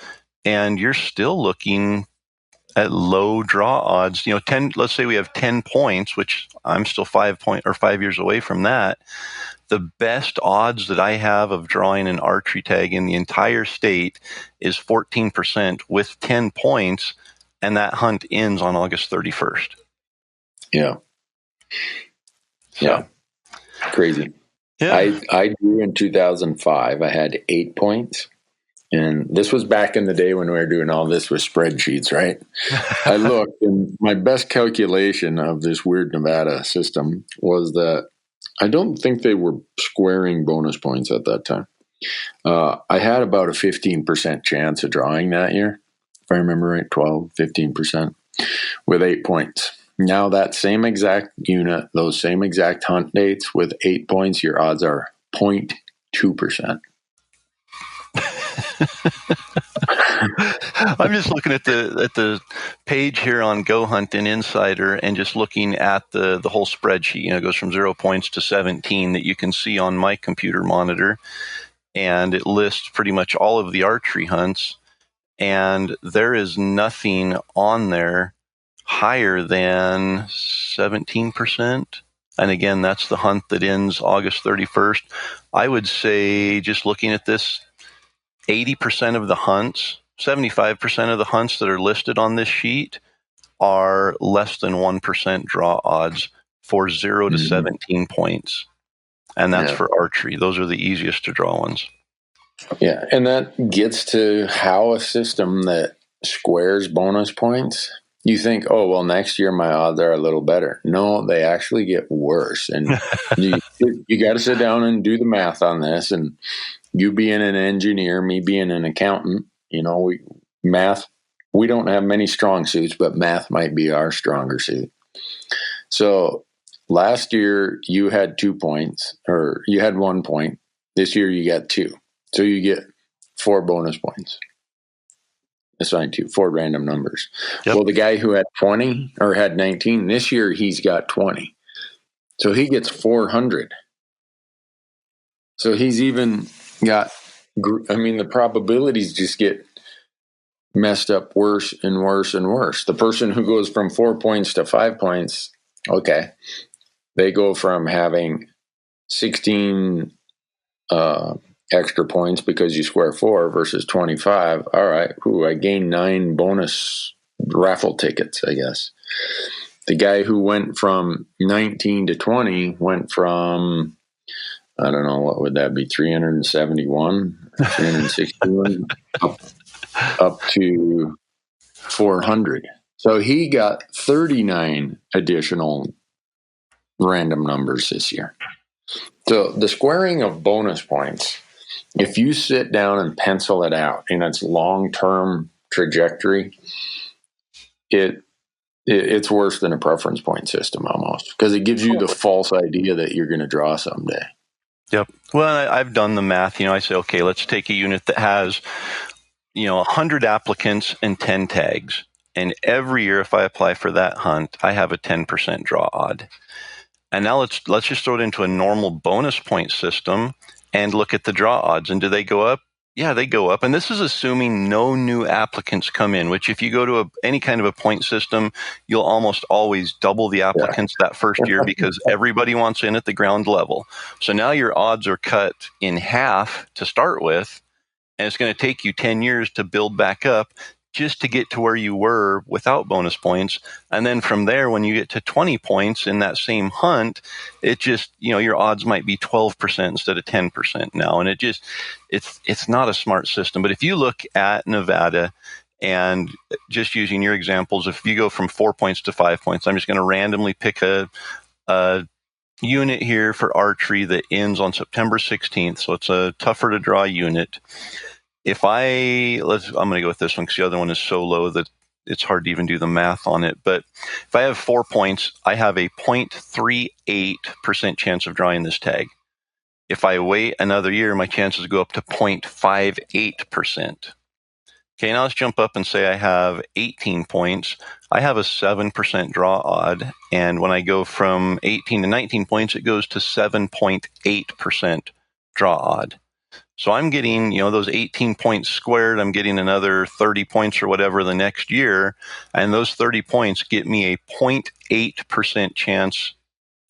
and you're still looking at low draw odds. 10. Let's say we have 10 points, which I'm still 5 years away from that. The best odds that I have of drawing an archery tag in the entire state is 14% with 10 points, and that hunt ends on August 31st. Yeah. So, yeah. Crazy. Yeah. I drew in 2005. I had 8 points. And this was back in the day when we were doing all this with spreadsheets, right? I looked, and my best calculation of this weird Nevada system was that I don't think they were squaring bonus points at that time. I had about a 15% chance of drawing that year, if I remember right, 15%, with 8 points. Now that same exact unit, those same exact hunt dates with 8 points, your odds are 0.2%. I'm just looking at the page here on Go Hunt and Insider, and just looking at the whole spreadsheet. It goes from 0 points to 17 that you can see on my computer monitor, and it lists pretty much all of the archery hunts, and there is nothing on there higher than 17%. And again, that's the hunt that ends August 31st. I would say, just looking at this, 80% of the hunts, 75% of the hunts that are listed on this sheet are less than 1% draw odds for 0 to 17 points. And that's for archery. Those are the easiest to draw ones. Yeah, and that gets to how a system that squares bonus points, you think, oh, well, next year my odds are a little better. No, they actually get worse. And you got to sit down and do the math on this. And you being an engineer, me being an accountant, we don't have many strong suits, but math might be our stronger suit. So last year you had 2 points, or you had 1 point. This year you got 2. So you get 4 bonus points. Assigned to 4 random numbers. Yep. Well, the guy who had 20 or had 19, this year he's got 20. So he gets 400. So he's even got, the probabilities just get messed up worse and worse and worse. The person who goes from 4 points to 5 points, okay, they go from having 16 extra points because you square 4 versus 25. All right. I gained 9 bonus raffle tickets, I guess. The guy who went from 19 to 20 went from, I don't know, what would that be? 371, 361 up to 400. So he got 39 additional random numbers this year. So the squaring of bonus points, if you sit down and pencil it out in its long-term trajectory, it's worse than a preference point system almost, because it gives you the false idea that you're going to draw someday. Yep. Well, I've done the math. I say, okay, let's take a unit that has, 100 applicants and 10 tags. And every year, if I apply for that hunt, I have a 10% draw odd. And now let's just throw it into a normal bonus point system and look at the draw odds. And do they go up? Yeah, they go up. And this is assuming no new applicants come in, which if you go to any kind of a point system, you'll almost always double the applicants that first year because everybody wants in at the ground level. So now your odds are cut in half to start with, and it's going to take you 10 years to build back up just to get to where you were without bonus points. And then from there, when you get to 20 points in that same hunt, it just, your odds might be 12% instead of 10% now. And it's not a smart system. But if you look at Nevada, and just using your examples, if you go from 4 points to 5 points, I'm just going to randomly pick a unit here for archery that ends on September 16th. So it's a tougher to draw unit. I'm going to go with this one because the other one is so low that it's hard to even do the math on it. But if I have 4 points, I have a 0.38% chance of drawing this tag. If I wait another year, my chances go up to 0.58%. Okay, now let's jump up and say I have 18 points. I have a 7% draw odd. And when I go from 18 to 19 points, it goes to 7.8% draw odd. So I'm getting, those 18 points squared. I'm getting another 30 points or whatever the next year. And those 30 points get me a 0.8% chance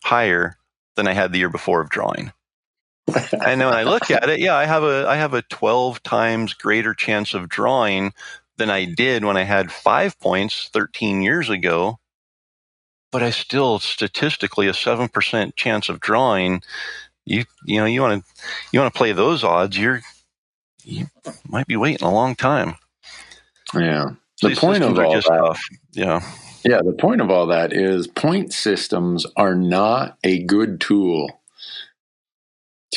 higher than I had the year before of drawing. And then when I look at it, I have a 12 times greater chance of drawing than I did when I had 5 points 13 years ago. But I still statistically a 7% chance of drawing. You want to play those odds, you might be waiting a long time. Yeah. The point of all that, tough. Yeah. Yeah, the point of all that is point systems are not a good tool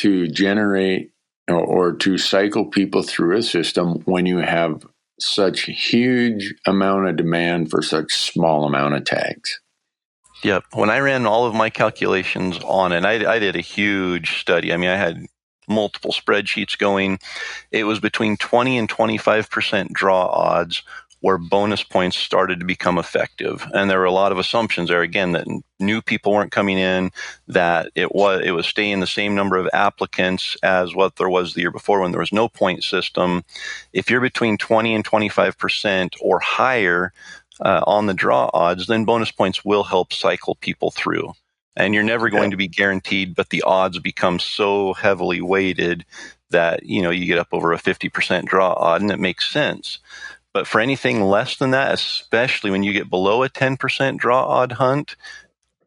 to generate or to cycle people through a system when you have such huge amount of demand for such small amount of tags. Yep. When I ran all of my calculations on it, I did a huge study. I had multiple spreadsheets going. It was between 20 and 25% draw odds where bonus points started to become effective. And there were a lot of assumptions there, again, that new people weren't coming in, that it was staying the same number of applicants as what there was the year before when there was no point system. If you're between 20 and 25% or higher on the draw odds, then bonus points will help cycle people through. And you're never going to be guaranteed, but the odds become so heavily weighted that, you get up over a 50% draw odd, and it makes sense. But for anything less than that, especially when you get below a 10% draw odd hunt,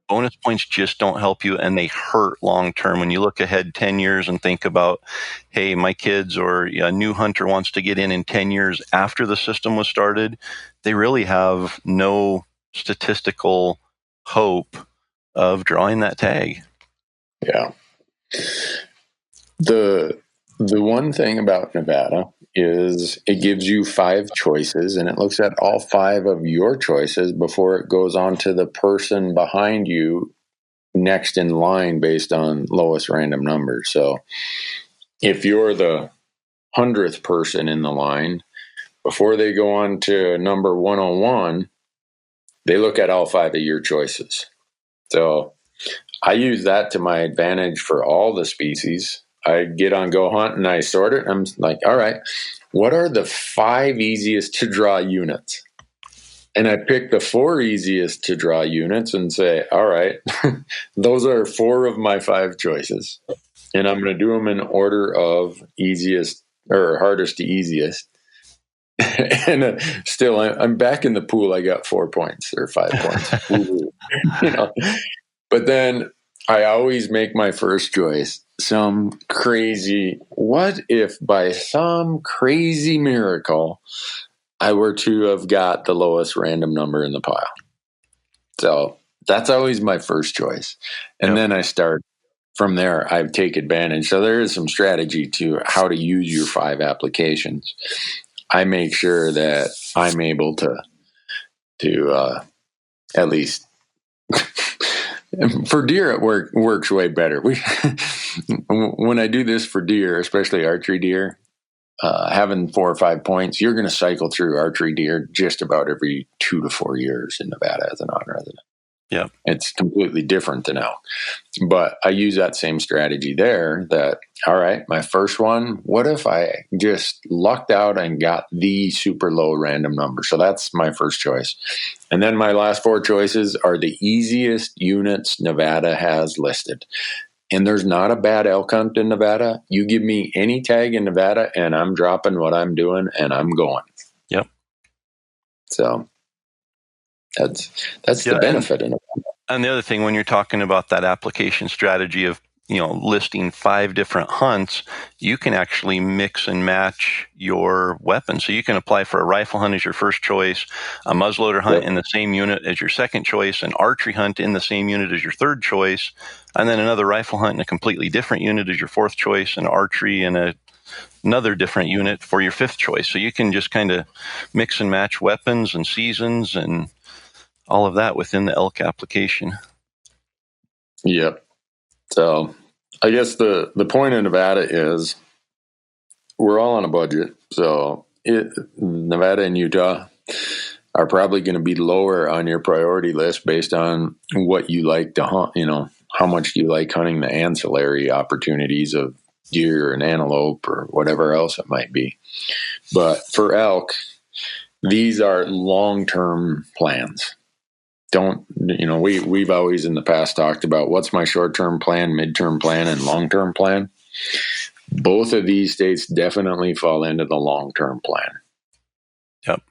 bonus points just don't help you, and they hurt long term. When you look ahead 10 years and think about, hey, my kids or a new hunter wants to get in 10 years after the system was started, they really have no statistical hope of drawing that tag. Yeah. The one thing about Nevada is it gives you 5 choices, and it looks at all 5 of your choices before it goes on to the person behind you next in line based on lowest random number. So if you're the 100th person in the line, before they go on to number 101, they look at all 5 of your choices. So I use that to my advantage for all the species. I get on Go Hunt and I sort it. I'm like, all right, what are the 5 easiest to draw units? And I pick the 4 easiest to draw units and say, all right, those are 4 of my 5 choices. And I'm going to do them in order of easiest or hardest to easiest. And still, I'm back in the pool. I got 4 points or 5 points. But then I always make my first choice some crazy, what if by some crazy miracle I were to have got the lowest random number in the pile? So that's always my first choice. And then I start from there. I take advantage. So there is some strategy to how to use your 5 applications. I make sure that I'm able to at least for deer, it works way better. When I do this for deer, especially archery deer, having 4 or 5 points, you're going to cycle through archery deer just about every 2 to 4 years in Nevada as a non-resident. Yeah, it's completely different than elk. But I use that same strategy there that, all right, my first one, what if I just lucked out and got the super low random number? So that's my first choice. And then my last 4 choices are the easiest units Nevada has listed. And there's not a bad elk hunt in Nevada. You give me any tag in Nevada and I'm dropping what I'm doing and I'm going. Yep. So that's the benefit in it. And the other thing, when you're talking about that application strategy of, listing 5 different hunts, you can actually mix and match your weapons. So you can apply for a rifle hunt as your first choice, a muzzleloader hunt in the same unit as your second choice, an archery hunt in the same unit as your third choice, and then another rifle hunt in a completely different unit as your fourth choice, and archery in another different unit for your 5th choice. So you can just kind of mix and match weapons and seasons and all of that within the elk application. Yep. So I guess the point of Nevada is we're all on a budget. So Nevada and Utah are probably going to be lower on your priority list based on what you like to hunt. How much do you like hunting the ancillary opportunities of deer and antelope or whatever else it might be. But for elk, these are long-term plans. We've always in the past talked about what's my short-term plan, mid-term plan, and long-term plan. Both of these states definitely fall into the long-term plan. Yep.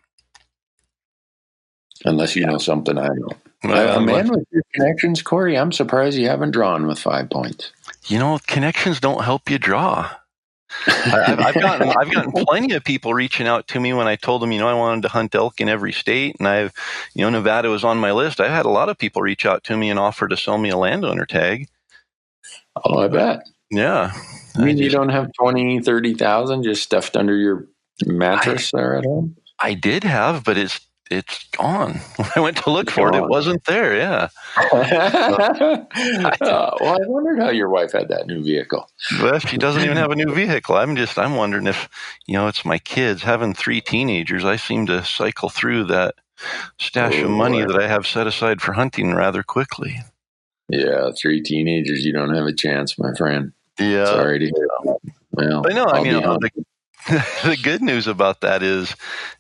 Unless you know something I don't. A man with your connections, Corey, I'm surprised you haven't drawn with 5 points. Connections don't help you draw. I've gotten plenty of people reaching out to me when I told them, I wanted to hunt elk in every state, and Nevada was on my list. I had a lot of people reach out to me and offer to sell me a landowner tag. Oh, I bet. Yeah. I mean, you don't have 20, 30,000 just stuffed under your mattress there at home? I did have, but it's gone. When I went to look for it, it wasn't there. Yeah. Well, I wondered how your wife had that new vehicle. Well, she doesn't even have a new vehicle. I'm wondering if, it's my kids. Having 3 teenagers, I seem to cycle through that stash of money that I have set aside for hunting rather quickly. Yeah, 3 teenagers, you don't have a chance, my friend. Yeah. Sorry to hear that. Well, I know. The good news about that is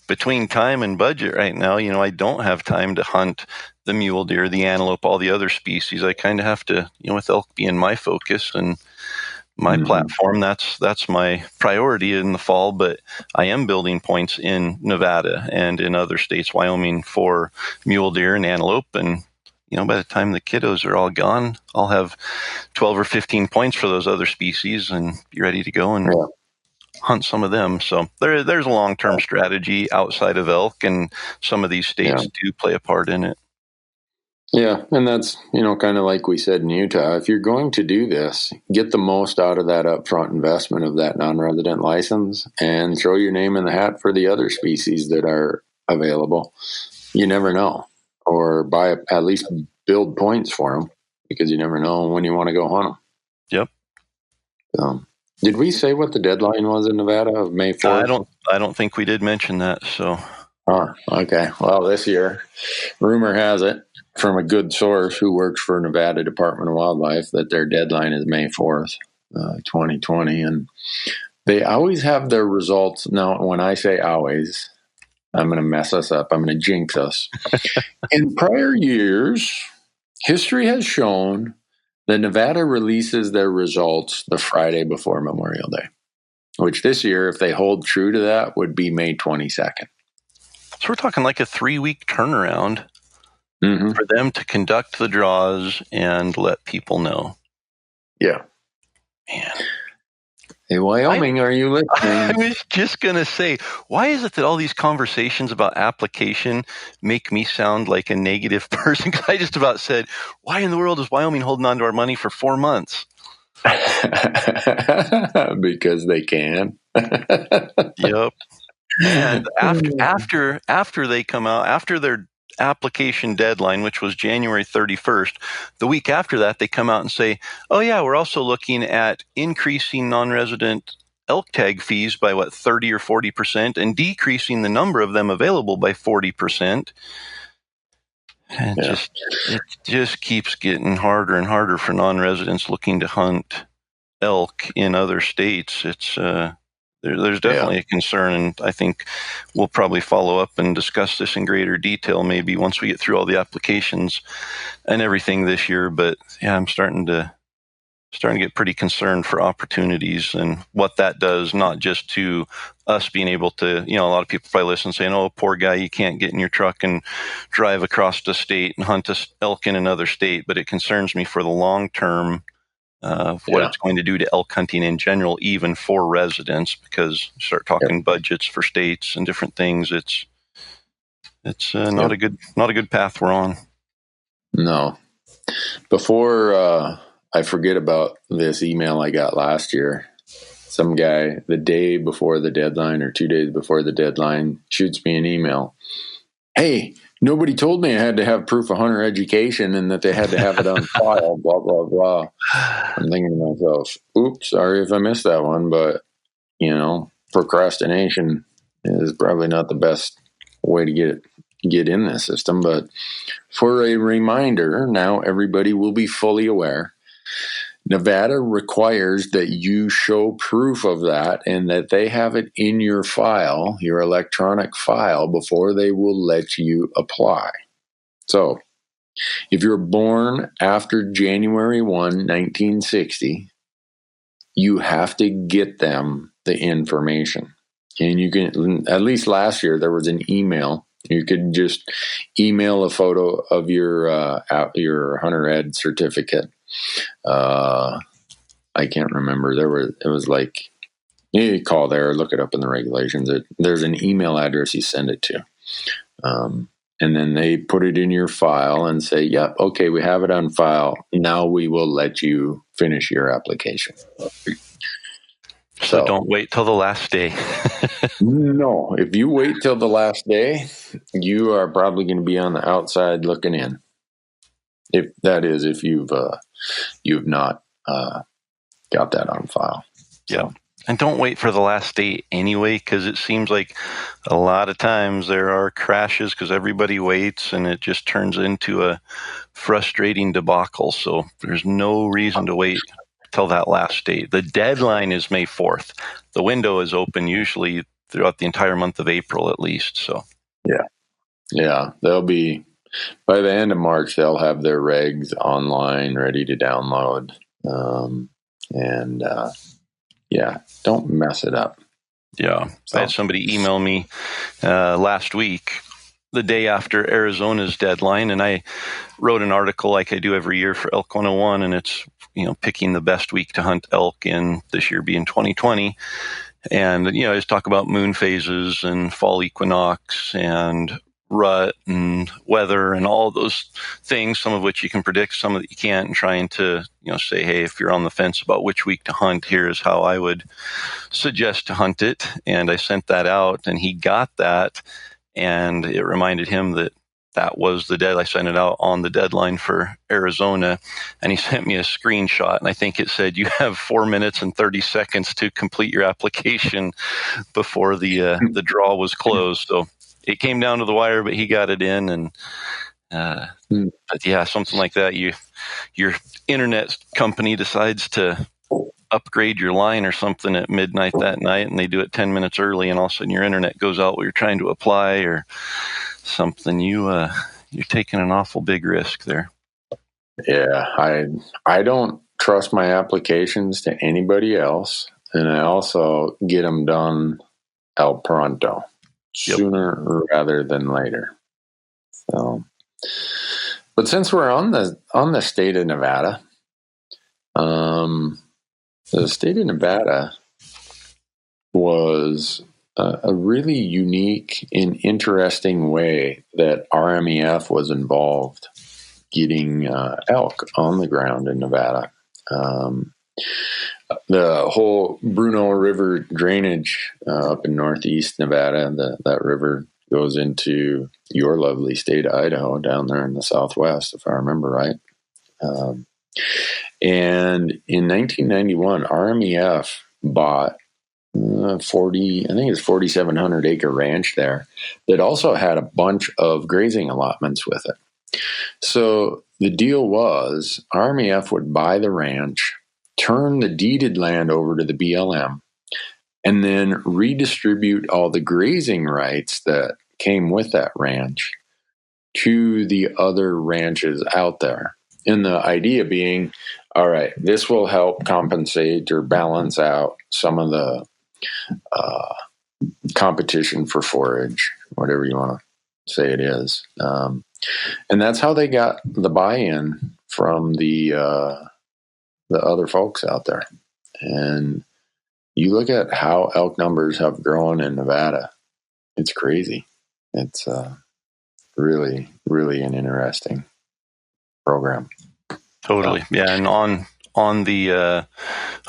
between time and budget right now, I don't have time to hunt the mule deer, the antelope, all the other species. I kind of have to, with elk being my focus and my platform, that's my priority in the fall. But I am building points in Nevada and in other states, Wyoming, for mule deer and antelope. And by the time the kiddos are all gone, I'll have 12 or 15 points for those other species and be ready to go and hunt some of them. So there's a long-term strategy outside of elk, and some of these states do play a part in it. Yeah, and that's, kind of like we said in Utah, if you're going to do this, get the most out of that upfront investment of that non-resident license and throw your name in the hat for the other species that are available. You never know. Or at least build points for them, because you never know when you want to go hunt them. Yep. Did we say what the deadline was in Nevada of May 4th? I don't think we did mention that. So. Oh, okay. Well, this year, rumor has it from a good source who works for Nevada Department of Wildlife that their deadline is May 4th, 2020. And they always have their results. Now, when I say always, I'm going to mess us up. I'm going to jinx us. In prior years, history has shown that Nevada releases their results the Friday before Memorial Day, which this year, if they hold true to that, would be May 22nd. So we're talking like a 3-week turnaround for them to conduct the draws and let people know. Yeah. Man. Hey, Wyoming, are you listening? I was just going to say, why is it that all these conversations about application make me sound like a negative person? Because I just about said, why in the world is Wyoming holding on to our money for 4 months? Because they can. Yep. And after they come out, after their application deadline, which was January 31st, the week after that, they come out and say, oh yeah, we're also looking at increasing non-resident elk tag fees by 30 or 40% and decreasing the number of them available by 40%. And it just keeps getting harder and harder for non-residents looking to hunt elk in other states. It's there's definitely a concern, and I think we'll probably follow up and discuss this in greater detail maybe once we get through all the applications and everything this year. But yeah, I'm starting to get pretty concerned for opportunities and what that does, not just to us being able to, a lot of people probably listen saying, oh, poor guy, you can't get in your truck and drive across the state and hunt elk in another state, but it concerns me for the long term of what it's going to do to elk hunting in general, even for residents, because you start talking budgets for states and different things. It's not a good path we're on. No. Before I forget about this email I got last year, some guy the day before the deadline or 2 days before the deadline shoots me an email. Hey, nobody told me I had to have proof of hunter education and that they had to have it on file, blah, blah, blah. I'm thinking to myself, oops, sorry if I missed that one, but, procrastination is probably not the best way to get in this system. But for a reminder, now everybody will be fully aware. Nevada requires that you show proof of that and that they have it in your file, your electronic file, before they will let you apply. So, if you're born after January 1, 1960, you have to get them the information. And you can, at least last year, there was an email. You could just email a photo of your hunter ed certificate. I can't remember. It was like, you call there, look it up in the regulations. There's an email address you send it to. And then they put it in your file and say, yep, okay, we have it on file. Now we will let you finish your application. So don't wait till the last day. No, if you wait till the last day, you are probably going to be on the outside looking in. If you've not got that on file. Yeah. And don't wait for the last day anyway, because it seems like a lot of times there are crashes because everybody waits and it just turns into a frustrating debacle. So there's no reason to wait till that last date. The deadline is May 4th. The window is open usually throughout the entire month of April at least. So yeah, there'll be by the end of March, they'll have their regs online, ready to download. Don't mess it up. Yeah. So. I had somebody email me last week, the day after Arizona's deadline, and I wrote an article like I do every year for Elk 101, and it's, picking the best week to hunt elk in, this year being 2020. And, I just talk about moon phases and fall equinox and rut and weather and all those things, some of which you can predict, some of that you can't, and trying to, say, hey, if you're on the fence about which week to hunt, here's how I would suggest to hunt it. And I sent that out, and he got that, and it reminded him that was the deadline. I sent it out on the deadline for Arizona, and he sent me a screenshot, and I think it said, you have 4 minutes and 30 seconds to complete your application before the draw was closed. So it came down to the wire, but he got it in. And but yeah, something like that. Your internet company decides to upgrade your line or something at midnight that night, and they do it 10 minutes early, and all of a sudden your internet goes out while you're trying to apply or something. You're taking an awful big risk there. Yeah, I don't trust my applications to anybody else, and I also get them done al pronto, sooner rather than later. So, but since we're on the state of Nevada, the state of Nevada was a really unique and interesting way that RMEF was involved getting elk on the ground in Nevada. The whole Bruno River drainage up in northeast Nevada, that river goes into your lovely state of Idaho down there in the southwest, if I remember right. And in 1991, RMEF bought 4,700 acre ranch there that also had a bunch of grazing allotments with it. So the deal was RMEF would buy the ranch, turn the deeded land over to the BLM, and then redistribute all the grazing rights that came with that ranch to the other ranches out there. And the idea being, all right, this will help compensate or balance out some of the competition for forage, whatever you want to say it is. And that's how they got the buy-in from the other folks out there. And you look at how elk numbers have grown in Nevada, it's crazy. It's really, really an interesting program. Totally. Yeah. And on the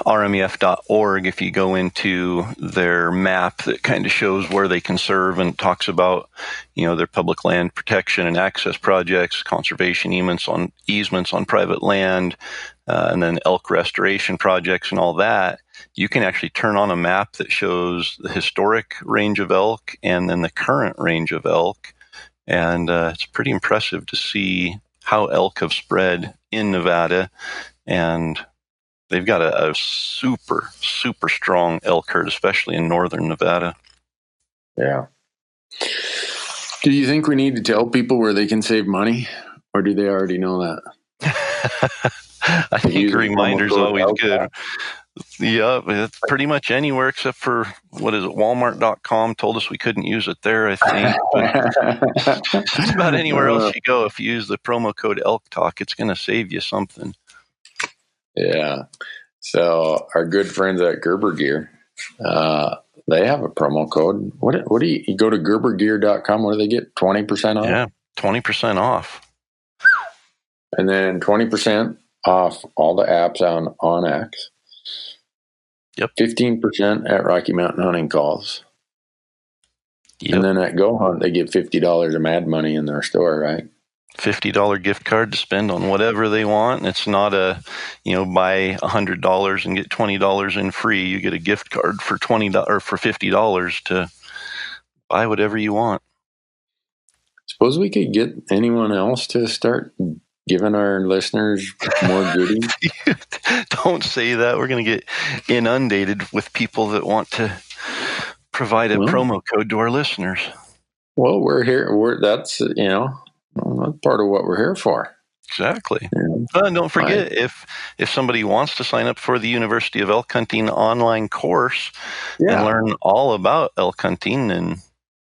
rmef.org, if you go into their map that kind of shows where they can serve and talks about, their public land protection and access projects, conservation easements on private land, and then elk restoration projects and all that, you can actually turn on a map that shows the historic range of elk and then the current range of elk. And it's pretty impressive to see how elk have spread in Nevada. And they've got a super, super strong elk herd, especially in northern Nevada. Yeah. Do you think we need to tell people where they can save money, or do they already know that? I think a reminder's always good. Yeah, it's pretty much anywhere except for, Walmart.com told us we couldn't use it there, I think. But just about anywhere else you go, if you use the promo code Elk Talk, it's going to save you something. Yeah. So our good friends at Gerber Gear, they have a promo code. What do you go to gerbergear.com? What do they get? 20% off? Yeah, 20% off. And then 20% off all the apps on OnX. Yep. 15% at Rocky Mountain Hunting Calls. Yep. And then at Go Hunt, they get $50 of Mad Money in their store, right? $50 gift card to spend on whatever they want. It's not a, buy $100 and get $20 in free. You get a gift card for $20 or for $50 to buy whatever you want. Suppose we could get anyone else to start giving our listeners more goodies. Don't say that. We're going to get inundated with people that want to provide a promo code to our listeners. Well, we're here. That's, Well, that's part of what we're here for. Exactly. Yeah. And don't forget, if somebody wants to sign up for the University of Elk Hunting online course and learn all about elk hunting and,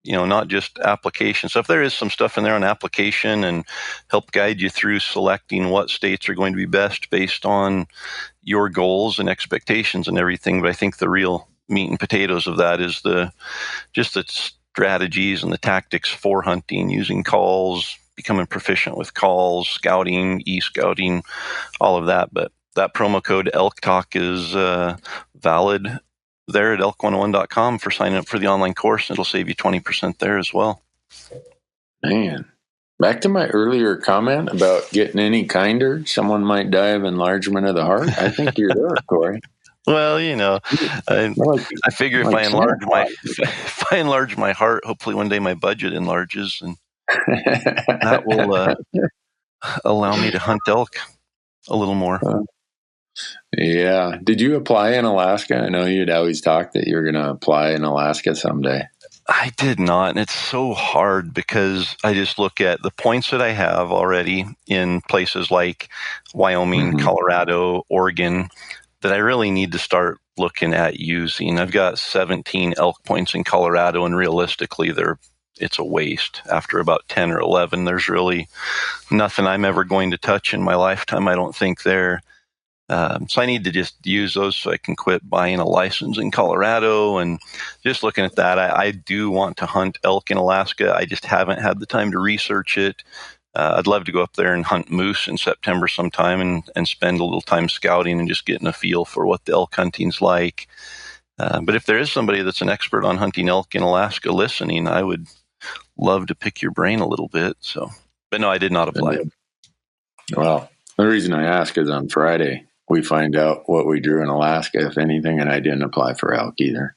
not just application stuff, there is some stuff in there on application and help guide you through selecting what states are going to be best based on your goals and expectations and everything. But I think the real meat and potatoes of that is the strategies and the tactics for hunting, using calls, becoming proficient with calls, scouting, e-scouting, all of that. But that promo code Elk Talk is valid there at elk101.com for signing up for the online course. It'll save you 20% there as well. Man, back to my earlier comment about getting any kinder, someone might die of enlargement of the heart. I think you're there, Corey. Well, I figure if I enlarge my heart, hopefully one day my budget enlarges, and that will allow me to hunt elk a little more. Yeah. Did you apply in Alaska? I know you'd always talked that you were going to apply in Alaska someday. I did not, and it's so hard because I just look at the points that I have already in places like Wyoming, Colorado, Oregon, that I really need to start looking at using. I've got 17 elk points in Colorado, and realistically, it's a waste. After about 10 or 11, there's really nothing I'm ever going to touch in my lifetime, I don't think, there. So I need to just use those so I can quit buying a license in Colorado. And just looking at that, I do want to hunt elk in Alaska. I just haven't had the time to research it. I'd love to go up there and hunt moose in September sometime and spend a little time scouting and just getting a feel for what the elk hunting's like. But if there is somebody that's an expert on hunting elk in Alaska listening, I would love to pick your brain a little bit. But no, I did not apply. Well, the reason I ask is on Friday, we find out what we drew in Alaska, if anything, and I didn't apply for elk either.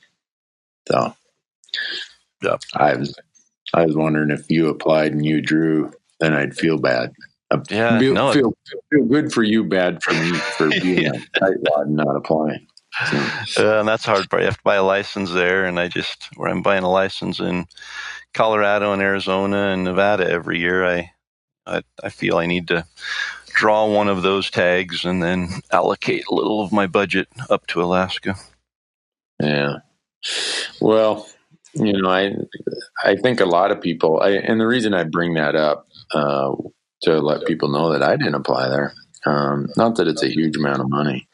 So yeah. I was wondering if you applied and you drew, then I'd feel bad. Feel good for you, bad for me for being a tightwad and not applying. And that's hard part. You have to buy a license there, and where I'm buying a license in Colorado and Arizona and Nevada every year, I feel I need to draw one of those tags and then allocate a little of my budget up to Alaska. Yeah. Well, I think a lot of people, and the reason I bring that up to let people know that I didn't apply there, not that it's a huge amount of money,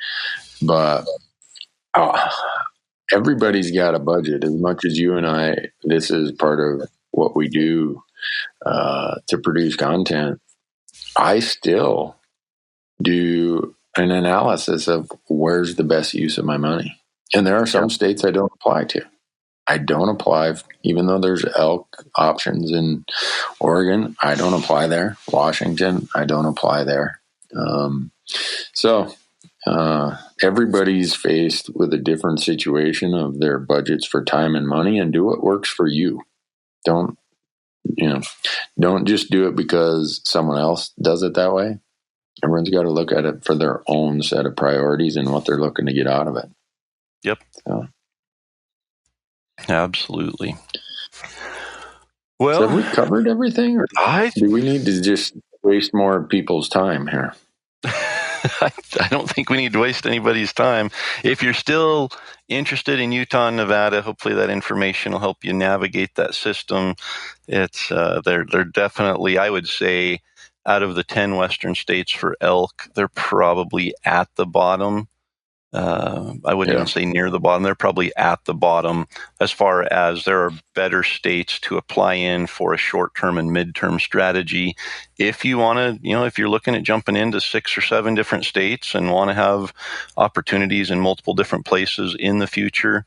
but everybody's got a budget. As much as you and I, this is part of what we do to produce content. I still do an analysis of where's the best use of my money. And there are some states I don't apply to. I don't apply, even though there's elk options in Oregon, I don't apply there. Washington, I don't apply there. So everybody's faced with a different situation of their budgets for time and money, and do what works for you. Don't just do it because someone else does it that way. Everyone's got to look at it for their own set of priorities and what they're looking to get out of it. Yep. So. Absolutely. Well, so have we covered everything, or do we need to just waste more people's time here? I don't think we need to waste anybody's time. If you're still interested in Utah and Nevada, hopefully that information will help you navigate that system. It's they're definitely, I would say, out of the 10 western states for elk, they're probably at the bottom. I wouldn't even say near the bottom. They're probably at the bottom as far as there are better states to apply in for a short-term and mid-term strategy. If you want to, if you're looking at jumping into 6 or 7 different states and want to have opportunities in multiple different places in the future,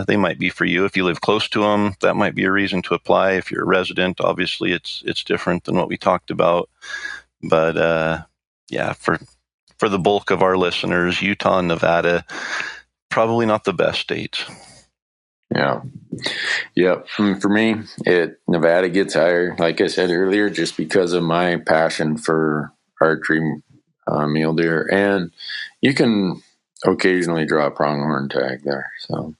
they might be for you. If you live close to them, that might be a reason to apply. If you're a resident, obviously it's different than what we talked about. But for the bulk of our listeners, Utah and Nevada, probably not the best states. Yeah. Yep. For me, Nevada gets higher, like I said earlier, just because of my passion for archery, mule deer. And you can occasionally draw a pronghorn tag there. So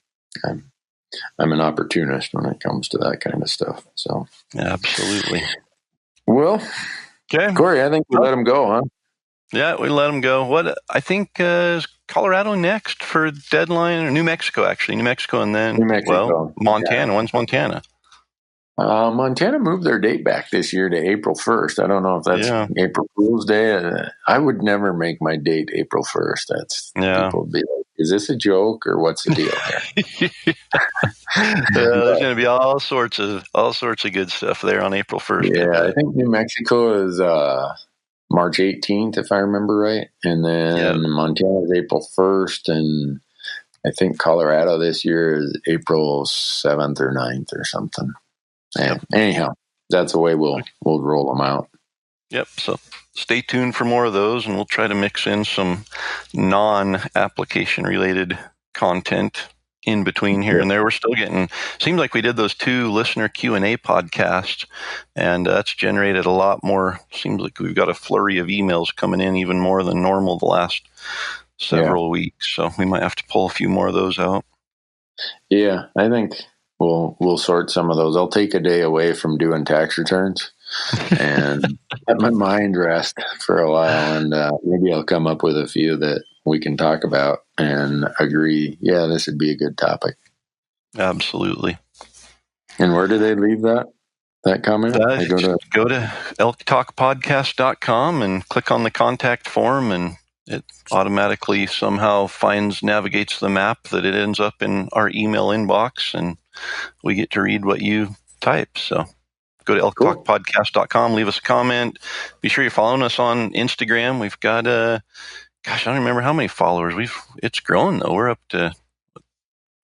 I'm an opportunist when it comes to that kind of stuff. So absolutely. Well, Okay. Corey, I think we let him go, huh? Yeah, we let them go. What I think is Colorado next for deadline, or New Mexico, actually. New Mexico, and then, New Mexico. Montana. When's Montana? Montana moved their date back this year to April 1st. I don't know if that's April Fool's Day. I would never make my date April 1st. People would be like, is this a joke or what's the deal here? There's going to be all sorts of good stuff there on April 1st. Yeah, I think New Mexico is March 18th, if I remember right. And then Montana is April 1st. And I think Colorado this year is April 7th or 9th or something. Anyhow, that's the way we'll roll them out. Yep. So stay tuned for more of those, and we'll try to mix in some non-application related content in between here and there. We're still getting, seems like we did those 2 listener Q&A podcasts, and that's generated a lot more. Seems like we've got a flurry of emails coming in, even more than normal the last several weeks. So we might have to pull a few more of those out. Yeah, I think we'll sort some of those. I'll take a day away from doing tax returns and let my mind rest for a while, and maybe I'll come up with a few that we can talk about and agree, this would be a good topic. Absolutely. And where do they leave that comment? Go to elktalkpodcast.com and click on the contact form, and it automatically somehow navigates the map that it ends up in our email inbox, and we get to read what you type. So go to elktalkpodcast.com, leave us a comment. Be sure you're following us on Instagram. We've got I don't remember how many followers it's grown though. We're up to,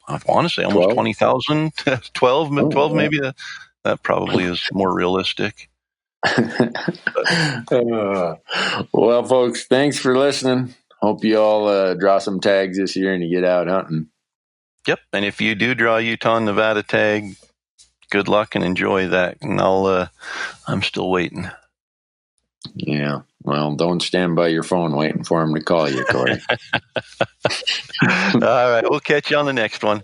I want to say almost 20,000, 12 maybe. That probably is more realistic. Well, folks, thanks for listening. Hope you all draw some tags this year and you get out hunting. Yep. And if you do draw a Utah and Nevada tag, good luck and enjoy that. And I'm still waiting. Yeah. Well, don't stand by your phone waiting for him to call you, Corey. All right. We'll catch you on the next one.